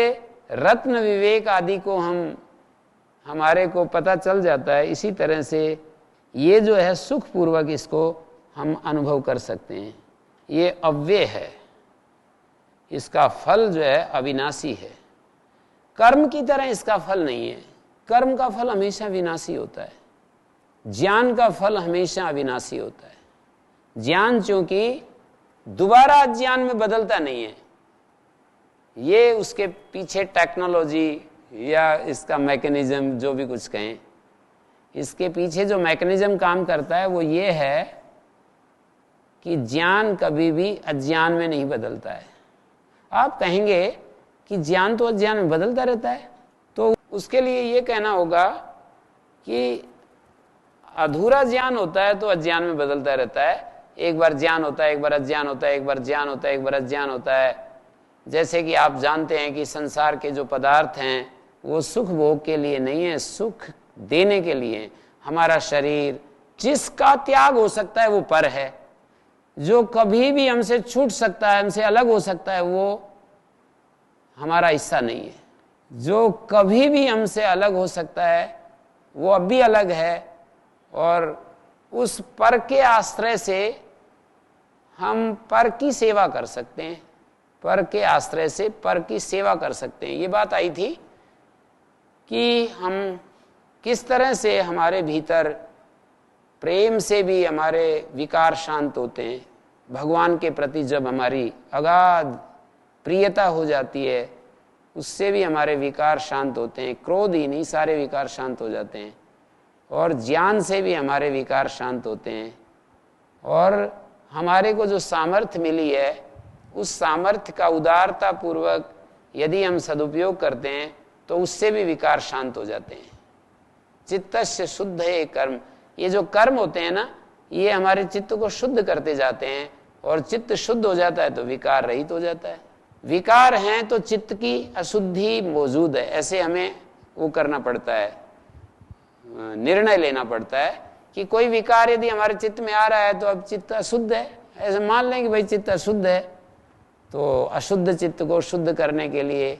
रत्न विवेक आदि को हमारे को पता चल जाता है, इसी तरह से ये जो है सुख पूर्वक इसको हम अनुभव कर सकते हैं। ये अव्यय है, इसका फल जो है अविनाशी है। कर्म की तरह इसका फल नहीं है। कर्म का फल हमेशा विनाशी होता है, ज्ञान का फल हमेशा अविनाशी होता है। ज्ञान चूंकि दोबारा अज्ञान में बदलता नहीं है, ये उसके पीछे टेक्नोलॉजी या इसका मैकेनिज्म जो भी कुछ कहें, इसके पीछे जो मैकेनिज्म काम करता है वो ये है कि ज्ञान कभी भी अज्ञान में नहीं बदलता है। आप कहेंगे कि ज्ञान तो अज्ञान में बदलता रहता है, तो उसके लिए ये कहना होगा कि अधूरा ज्ञान होता है तो अज्ञान में बदलता रहता है। एक बार ज्ञान होता है, एक बार अज्ञान होता है, एक बार ज्ञान होता है, एक बार अज्ञान होता है। जैसे कि आप जानते हैं कि संसार के जो पदार्थ हैं वो सुख भोग के लिए नहीं है, सुख देने के लिए। हमारा शरीर जिसका त्याग हो सकता है वो पर है, जो कभी भी हमसे छूट सकता है, हमसे अलग हो सकता है, वो हमारा हिस्सा नहीं है। जो कभी भी हमसे अलग हो सकता है वो अब भी अलग है, और उस पर के आश्रय से हम पर की सेवा कर सकते हैं। पर के आश्रय से पर की सेवा कर सकते हैं। ये बात आई थी कि हम किस तरह से हमारे भीतर प्रेम से भी हमारे विकार शांत होते हैं। भगवान के प्रति जब हमारी अगाध प्रियता हो जाती है, उससे भी हमारे विकार शांत होते हैं। क्रोध ही नहीं, सारे विकार शांत हो जाते हैं। और ज्ञान से भी हमारे विकार शांत होते हैं। और हमारे को जो सामर्थ्य मिली है, उस सामर्थ्य का उदारता पूर्वक यदि हम सदुपयोग करते हैं तो उससे भी विकार शांत हो जाते हैं। चित्तस्य शुद्ध है कर्म। ये जो कर्म होते हैं ना, ये हमारे चित्त को शुद्ध करते जाते हैं, और चित्त शुद्ध हो जाता है तो विकार रहित हो जाता है। विकार हैं तो चित्त की अशुद्धि मौजूद है। ऐसे हमें वो करना पड़ता है, निर्णय लेना पड़ता है कि कोई विकार यदि हमारे चित्त में आ रहा है तो अब चित्त अशुद्ध है। ऐसे मान लें कि भाई चित्त अशुद्ध है, तो अशुद्ध चित्त को शुद्ध करने के लिए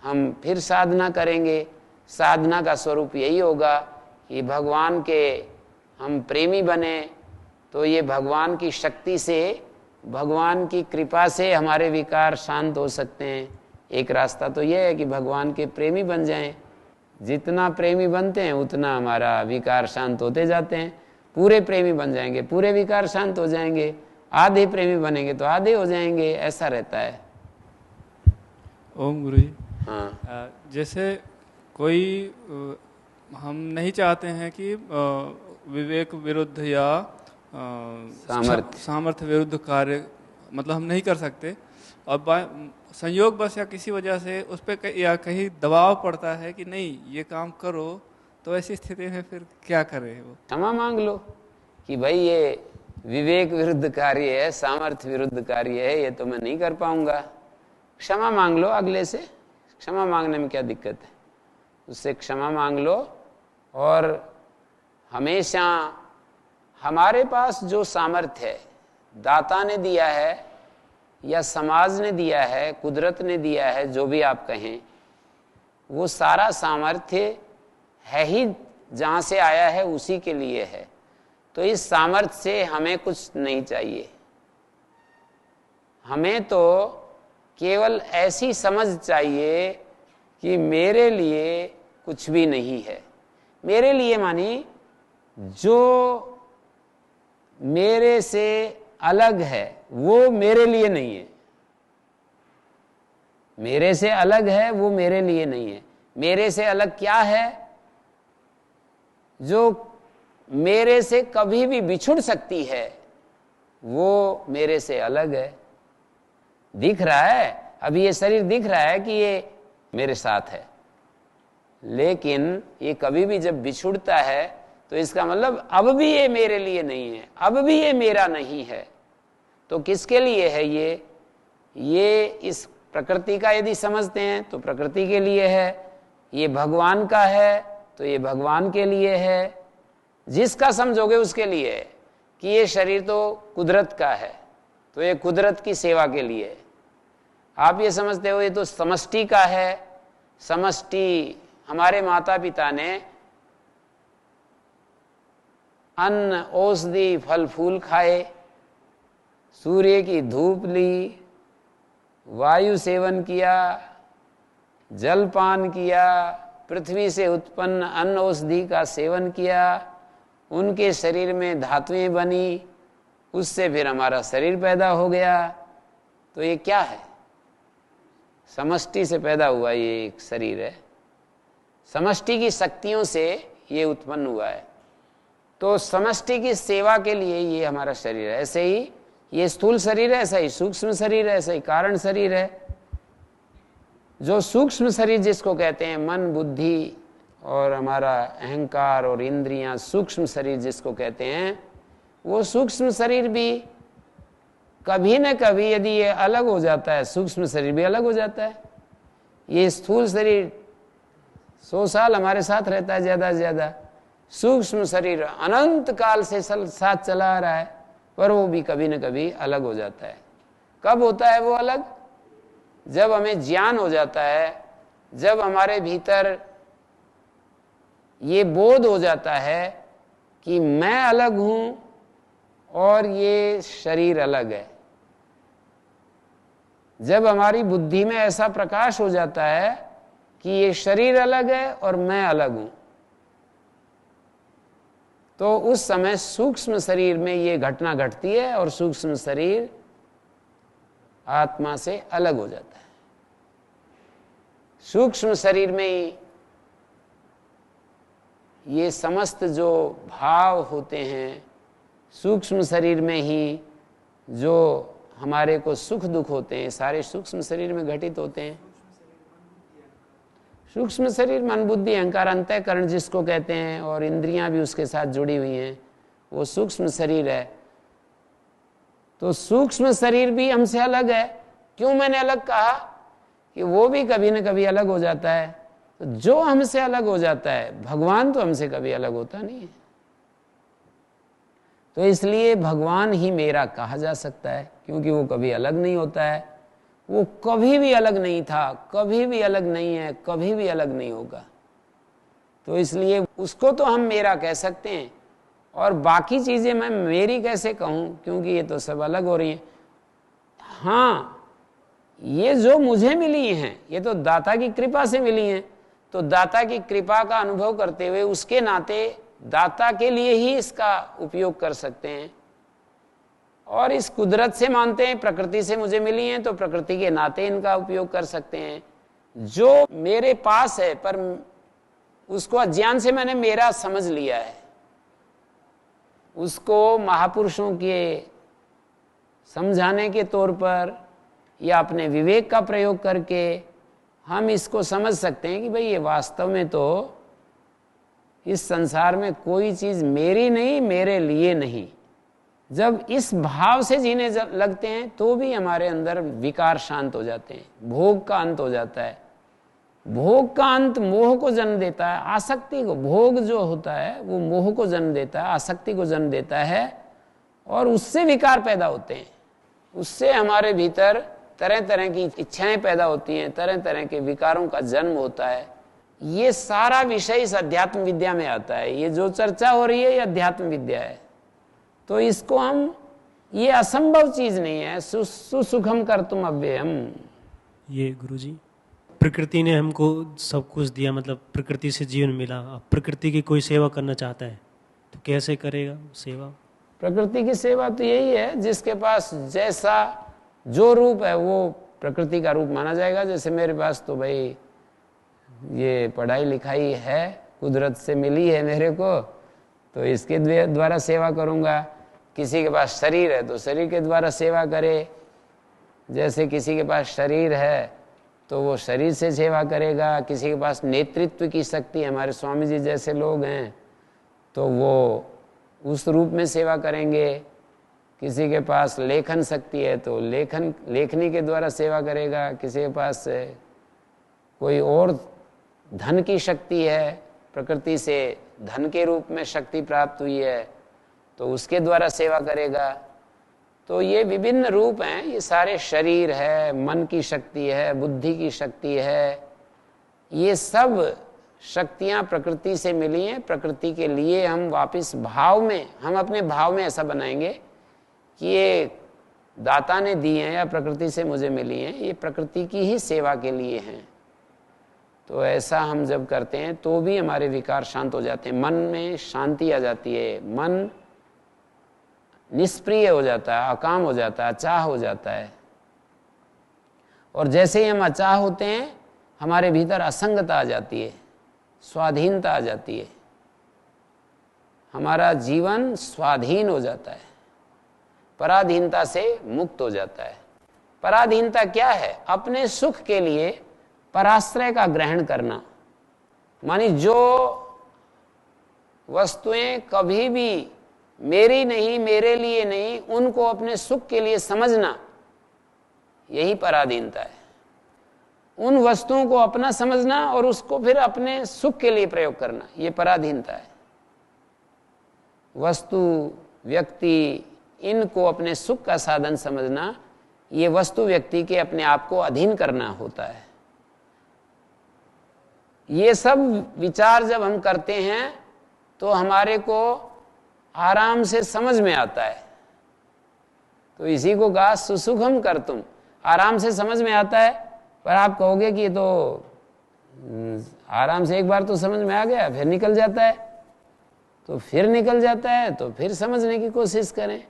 हम फिर साधना करेंगे। साधना का स्वरूप यही होगा कि भगवान के हम प्रेमी बने, तो ये भगवान की शक्ति से, भगवान की कृपा से हमारे विकार शांत हो सकते हैं। एक रास्ता तो यह है कि भगवान के प्रेमी बन जाएं। जितना प्रेमी बनते हैं उतना हमारा विकार शांत होते जाते हैं। पूरे प्रेमी बन जाएंगे, पूरे विकार शांत हो जाएंगे। आधे प्रेमी बनेंगे तो आधे हो जाएंगे, ऐसा रहता है। ओम गुरु जी। हाँ, जैसे कोई हम नहीं चाहते हैं कि विवेक विरुद्ध या सामर्थ्य विरुद्ध कार्य मतलब हम नहीं कर सकते, और संयोग बस या किसी वजह से उस पर या कहीं दबाव पड़ता है कि नहीं ये काम करो, तो ऐसी स्थिति में फिर क्या करें? वो क्षमा मांग लो कि भाई ये विवेक विरुद्ध कार्य है, सामर्थ्य विरुद्ध कार्य है, ये तो मैं नहीं कर पाऊंगा। क्षमा मांग लो अगले से। क्षमा मांगने में क्या दिक्कत है? उससे क्षमा मांग लो। और हमेशा हमारे पास जो सामर्थ्य है, दाता ने दिया है या समाज ने दिया है, कुदरत ने दिया है, जो भी आप कहें, वो सारा सामर्थ्य है ही जहाँ से आया है उसी के लिए है। तो इस सामर्थ्य से हमें कुछ नहीं चाहिए। हमें तो केवल ऐसी समझ चाहिए कि मेरे लिए कुछ भी नहीं है। मेरे लिए मानी जो मेरे से अलग है वो मेरे लिए नहीं है। मेरे से अलग है वो मेरे लिए नहीं है। मेरे से अलग क्या है? जो मेरे से कभी भी बिछुड़ सकती है वो मेरे से अलग है। दिख रहा है, अभी ये शरीर दिख रहा है कि ये मेरे साथ है, लेकिन ये कभी भी जब बिछुड़ता है तो इसका मतलब अब भी ये मेरे लिए नहीं है, अब भी ये मेरा नहीं है। तो किसके लिए है ये इस प्रकृति का यदि समझते हैं तो प्रकृति के लिए है, ये भगवान का है तो ये भगवान के लिए है। जिसका समझोगे उसके लिए है कि ये शरीर तो कुदरत का है तो ये कुदरत की सेवा के लिए है। आप ये समझते हो ये तो समष्टि का है। समष्टि, हमारे माता पिता ने अन्न औषधि फल फूल खाए, सूर्य की धूप ली, वायु सेवन किया, जलपान किया, पृथ्वी से उत्पन्न अन्न औषधि का सेवन किया, उनके शरीर में धातुएं बनी, उससे फिर हमारा शरीर पैदा हो गया। तो ये क्या है? समष्टि से पैदा हुआ ये एक शरीर है। समष्टि की शक्तियों से ये उत्पन्न हुआ है। तो समष्टि की सेवा के लिए ये हमारा शरीर है। ऐसे ही ये स्थूल शरीर है, ऐसा ही सूक्ष्म शरीर है, ऐसा ही कारण शरीर है। जो सूक्ष्म शरीर जिसको कहते हैं, मन बुद्धि और हमारा अहंकार और इंद्रियां, सूक्ष्म शरीर जिसको कहते हैं, वो सूक्ष्म शरीर भी कभी न कभी यदि ये अलग हो जाता है, सूक्ष्म शरीर भी अलग हो जाता है। ये स्थूल शरीर 100 साल हमारे साथ रहता है ज्यादा से ज्यादा, सूक्ष्म शरीर अनंत काल से साथ चला आ रहा है, पर वो भी कभी न कभी अलग हो जाता है। कब होता है वो अलग? जब हमें ज्ञान हो जाता है, जब हमारे भीतर ये बोध हो जाता है कि मैं अलग हूं और ये शरीर अलग है। जब हमारी बुद्धि में ऐसा प्रकाश हो जाता है कि ये शरीर अलग है और मैं अलग हूं, तो उस समय सूक्ष्म शरीर में ये घटना घटती है और सूक्ष्म शरीर आत्मा से अलग हो जाता है। सूक्ष्म शरीर में ही ये समस्त जो भाव होते हैं, सूक्ष्म शरीर में ही जो हमारे को सुख दुख होते हैं, सारे सूक्ष्म शरीर में घटित होते हैं। सूक्ष्म शरीर मन बुद्धि अहंकार अंतःकरण जिसको कहते हैं, और इंद्रियां भी उसके साथ जुड़ी हुई हैं, वो सूक्ष्म शरीर है। तो सूक्ष्म शरीर भी हमसे अलग है। क्यों मैंने अलग कहा? कि वो भी कभी न कभी अलग हो जाता है। तो जो हमसे अलग हो जाता है, भगवान तो हमसे कभी अलग होता नहीं है। तो इसलिए भगवान ही मेरा कहा जा सकता है, क्योंकि वो कभी अलग नहीं होता है। वो कभी भी अलग नहीं था, कभी भी अलग नहीं है, कभी भी अलग नहीं होगा। तो इसलिए उसको तो हम मेरा कह सकते हैं, और बाकी चीज़ें मैं मेरी कैसे कहूँ, क्योंकि ये तो सब अलग हो रही हैं। हाँ, ये जो मुझे मिली हैं ये तो दाता की कृपा से मिली हैं, तो दाता की कृपा का अनुभव करते हुए उसके नाते दाता के लिए ही इसका उपयोग कर सकते हैं। और इस कुदरत से मानते हैं प्रकृति से मुझे मिली हैं, तो प्रकृति के नाते इनका उपयोग कर सकते हैं। जो मेरे पास है पर उसको अज्ञान से मैंने मेरा समझ लिया है, उसको महापुरुषों के समझाने के तौर पर या अपने विवेक का प्रयोग करके हम इसको समझ सकते हैं कि भाई ये वास्तव में तो इस संसार में कोई चीज़ मेरी नहीं, मेरे लिए नहीं। जब इस भाव से जीने लगते हैं तो भी हमारे अंदर विकार शांत हो जाते हैं, भोग का अंत हो जाता है। भोग का अंत मोह को जन्म देता है, आसक्ति को। भोग जो होता है वो मोह को जन्म देता है, आसक्ति को जन्म देता है, और उससे विकार पैदा होते हैं। उससे हमारे भीतर तरह तरह की इच्छाएं पैदा होती हैं, तरह तरह के विकारों का जन्म होता है। ये सारा विषय इस अध्यात्म विद्या में आता है। ये जो चर्चा हो रही है ये अध्यात्म विद्या है। तो इसको हम, ये असंभव चीज नहीं है। सुसुखम कर्तुम अव्ययम। ये गुरुजी, प्रकृति ने हमको सब कुछ दिया, मतलब प्रकृति से जीवन मिला। अब प्रकृति की कोई सेवा करना चाहता है तो कैसे करेगा सेवा? प्रकृति की सेवा तो यही है, जिसके पास जैसा जो रूप है वो प्रकृति का रूप माना जाएगा। जैसे मेरे पास तो भाई ये पढ़ाई लिखाई है, कुदरत से मिली है मेरे को, तो इसके द्वारा सेवा करूँगा। किसी के पास शरीर है तो शरीर के द्वारा सेवा करे। जैसे किसी के पास शरीर है तो वो शरीर से सेवा करेगा। किसी के पास नेतृत्व की शक्ति, हमारे स्वामी जी जैसे लोग हैं तो वो उस रूप में सेवा करेंगे। किसी के पास लेखन शक्ति है तो लेखनी के द्वारा सेवा करेगा। किसी के पास कोई और धन की शक्ति है, प्रकृति से धन के रूप में शक्ति प्राप्त हुई है तो उसके द्वारा सेवा करेगा। तो ये विभिन्न रूप हैं। ये सारे शरीर है, मन की शक्ति है, बुद्धि की शक्ति है, ये सब शक्तियाँ प्रकृति से मिली हैं। प्रकृति के लिए हम वापस भाव में, हम अपने भाव में ऐसा बनाएंगे कि ये दाता ने दी हैं या प्रकृति से मुझे मिली हैं, ये प्रकृति की ही सेवा के लिए हैं। तो ऐसा हम जब करते हैं तो भी हमारे विकार शांत हो जाते हैं, मन में शांति आ जाती है, मन निष्प्रिय हो जाता है, अकाम हो जाता है, अचाह हो जाता है। और जैसे ही हम अचाह होते हैं हमारे भीतर असंगता आ जाती है, स्वाधीनता आ जाती है, हमारा जीवन स्वाधीन हो जाता है, पराधीनता से मुक्त हो जाता है। पराधीनता क्या है? अपने सुख के लिए पराश्रय का ग्रहण करना। मानी जो वस्तुएं कभी भी मेरी नहीं, मेरे लिए नहीं, उनको अपने सुख के लिए समझना, यही पराधीनता है। उन वस्तुओं को अपना समझना और उसको फिर अपने सुख के लिए प्रयोग करना, ये पराधीनता है। वस्तु, व्यक्ति, इनको अपने सुख का साधन समझना, ये वस्तु व्यक्ति के अपने आप को अधीन करना होता है। ये सब विचार जब हम करते हैं तो हमारे को आराम से समझ में आता है। तो इसी को कहा सुसुखम कर्तुम, आराम से समझ में आता है। पर आप कहोगे कि ये तो आराम से एक बार तो समझ में आ गया, फिर निकल जाता है। तो फिर निकल जाता है तो फिर समझने की कोशिश करें,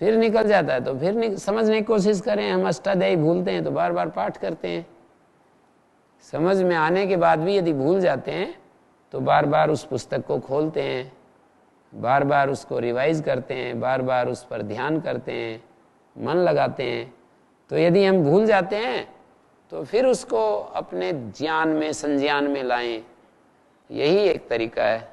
फिर निकल जाता है तो फिर समझने की कोशिश करें। हम अष्टाध्यायी भूलते हैं तो बार बार पाठ करते हैं। समझ में आने के बाद भी यदि भूल जाते हैं तो बार बार उस पुस्तक को खोलते हैं, बार बार उसको रिवाइज करते हैं, बार बार उस पर ध्यान करते हैं, मन लगाते हैं। तो यदि हम भूल जाते हैं तो फिर उसको अपने ज्ञान में, संज्ञान में लाएं। यही एक तरीका है।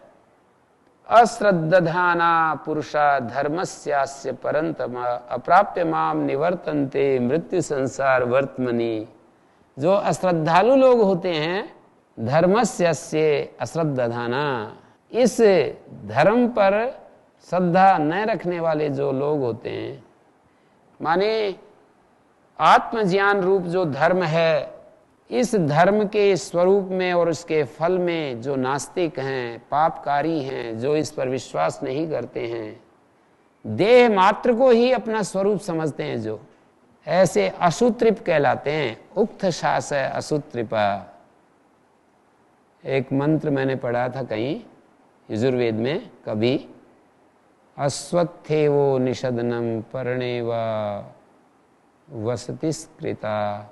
अश्रद्धाना पुरुषा धर्मस्यास्य परंतम अप्राप्य माम निवर्तन्ते मृत्यु संसार वर्तमनि। जो अश्रद्धालु लोग होते हैं, धर्मस्यास्य अश्रद्धाना, इस धर्म पर श्रद्धा न रखने वाले जो लोग होते हैं, माने आत्मज्ञान रूप जो धर्म है इस धर्म के स्वरूप में और उसके फल में जो नास्तिक हैं, पापकारी हैं, जो इस पर विश्वास नहीं करते हैं, देह मात्र को ही अपना स्वरूप समझते हैं, जो ऐसे असूत्रिप कहलाते हैं। उक्त शास है असूत्रिपा। एक मंत्र मैंने पढ़ा था कहीं यजुर्वेद में कभी, अश्वत्थेवो निषदनम पर्णेवा वसतिस्कृता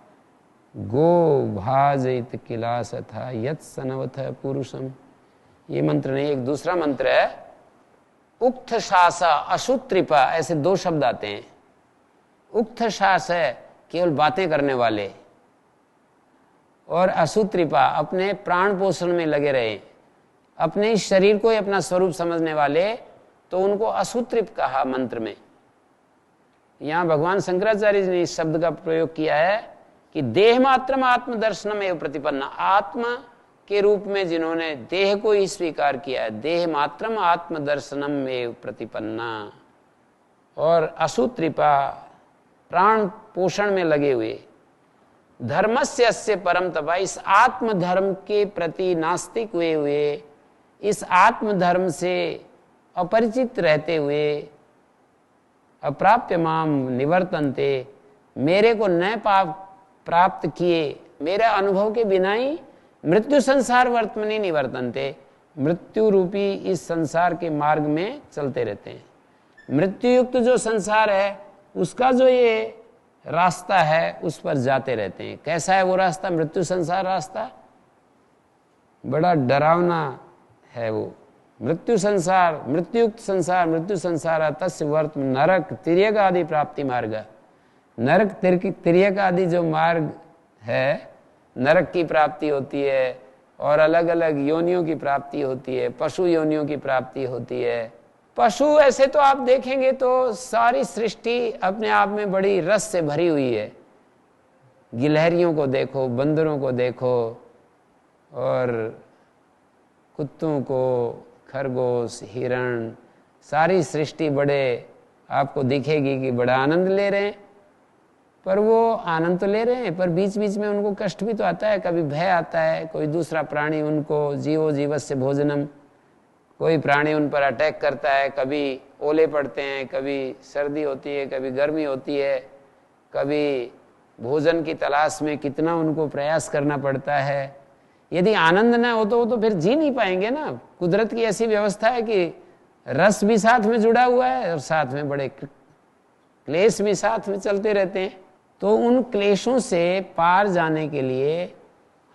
गो भाजित किलास था यत सनवथ पुरुषम। ये मंत्र नहीं, एक दूसरा मंत्र है, उक्त शासा असूत्रिपा, ऐसे दो शब्द आते हैं। उक्त शास है केवल बातें करने वाले, और असूत्रिपा अपने प्राण पोषण में लगे रहे, अपने इस शरीर को ही अपना स्वरूप समझने वाले, तो उनको असूत्रिप कहा मंत्र में। यहां भगवान शंकराचार्य जी ने इस शब्द का प्रयोग किया है कि देह मात्रम आत्मदर्शनम एवं प्रतिपन्ना, आत्मा के रूप में जिन्होंने देह को ही स्वीकार किया है, देह मात्रम आत्मदर्शनम एवं प्रतिपन्ना, और असूत्रिपा प्राण पोषण में लगे हुए, धर्मस्य अस्य परम तपा, इस आत्म धर्म के प्रति नास्तिक हुए हुए, इस आत्म धर्म से अपरिचित रहते हुए, अप्राप्य माम निवर्तन्ते, मेरे को न प्राप्त किए, मेरे अनुभव के बिना ही मृत्यु संसार वर्तमनि निवर्तन्ते, मृत्यु रूपी इस संसार के मार्ग में चलते रहते हैं। मृत्यु युक्त जो संसार है उसका जो ये रास्ता है उस पर जाते रहते हैं। कैसा है वो रास्ता? मृत्यु संसार रास्ता बड़ा डरावना है वो। मृत्यु संसार, मृत्युयुक्त संसार, मृत्यु संसार तस्य वर्त नरक तिर्यक आदि प्राप्ति मार्ग। नरक तिर्यक आदि जो मार्ग है, नरक की प्राप्ति होती है और अलग अलग योनियों की प्राप्ति होती है, पशु योनियों की प्राप्ति होती है। पशु ऐसे तो आप देखेंगे तो सारी सृष्टि अपने आप में बड़ी रस से भरी हुई है। गिलहरियों को देखो, बंदरों को देखो, और कुत्तों को, खरगोश, हिरण, सारी सृष्टि बड़े आपको दिखेगी कि बड़ा आनंद ले रहे हैं। पर वो आनंद तो ले रहे हैं, पर बीच बीच में उनको कष्ट भी तो आता है, कभी भय आता है, कोई दूसरा प्राणी उनको, जीवो जीवस्य भोजनम, कोई प्राणी उन पर अटैक करता है, कभी ओले पड़ते हैं, कभी सर्दी होती है, कभी गर्मी होती है, कभी भोजन की तलाश में कितना उनको प्रयास करना पड़ता है। यदि आनंद ना हो तो वो तो फिर जी नहीं पाएंगे ना। कुदरत की ऐसी व्यवस्था है कि रस भी साथ में जुड़ा हुआ है और साथ में बड़े क्लेश भी साथ में चलते रहते हैं। तो उन क्लेशों से पार जाने के लिए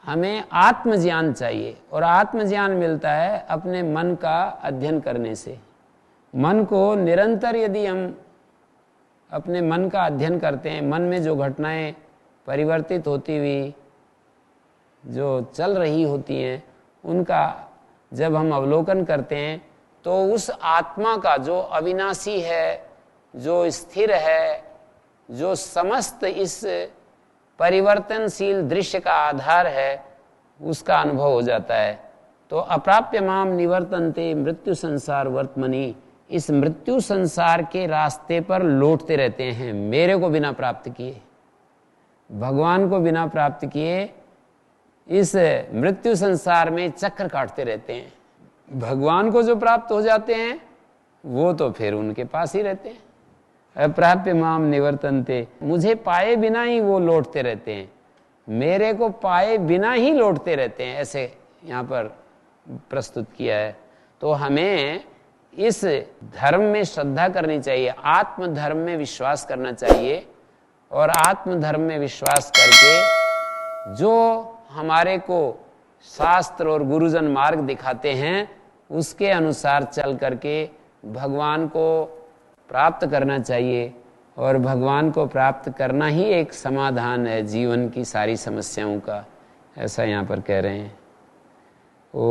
हमें आत्मज्ञान चाहिए, और आत्मज्ञान मिलता है अपने मन का अध्ययन करने से। मन को निरंतर यदि हम अपने मन का अध्ययन करते हैं, मन में जो घटनाएं परिवर्तित होती हुई जो चल रही होती हैं उनका जब हम अवलोकन करते हैं, तो उस आत्मा का जो अविनाशी है, जो स्थिर है, जो समस्त इस परिवर्तनशील दृश्य का आधार है, उसका अनुभव हो जाता है। तो अप्राप्य माम निवर्तन्ते मृत्यु संसार वर्तमनि, इस मृत्यु संसार के रास्ते पर लौटते रहते हैं, मेरे को बिना प्राप्त किए, भगवान को बिना प्राप्त किए इस मृत्यु संसार में चक्कर काटते रहते हैं। भगवान को जो प्राप्त हो जाते हैं वो तो फिर उनके पास ही रहते हैं। अप्राप्य माम निवर्तन्ते, मुझे पाए बिना ही वो लौटते रहते हैं, मेरे को पाए बिना ही लौटते रहते हैं, ऐसे यहाँ पर प्रस्तुत किया है। तो हमें इस धर्म में श्रद्धा करनी चाहिए, आत्म धर्म में विश्वास करना चाहिए, और आत्म धर्म में विश्वास करके जो हमारे को शास्त्र और गुरुजन मार्ग दिखाते हैं उसके अनुसार चल करके भगवान को प्राप्त करना चाहिए। और भगवान को प्राप्त करना ही एक समाधान है जीवन की सारी समस्याओं का, ऐसा यहाँ पर कह रहे हैं। ओ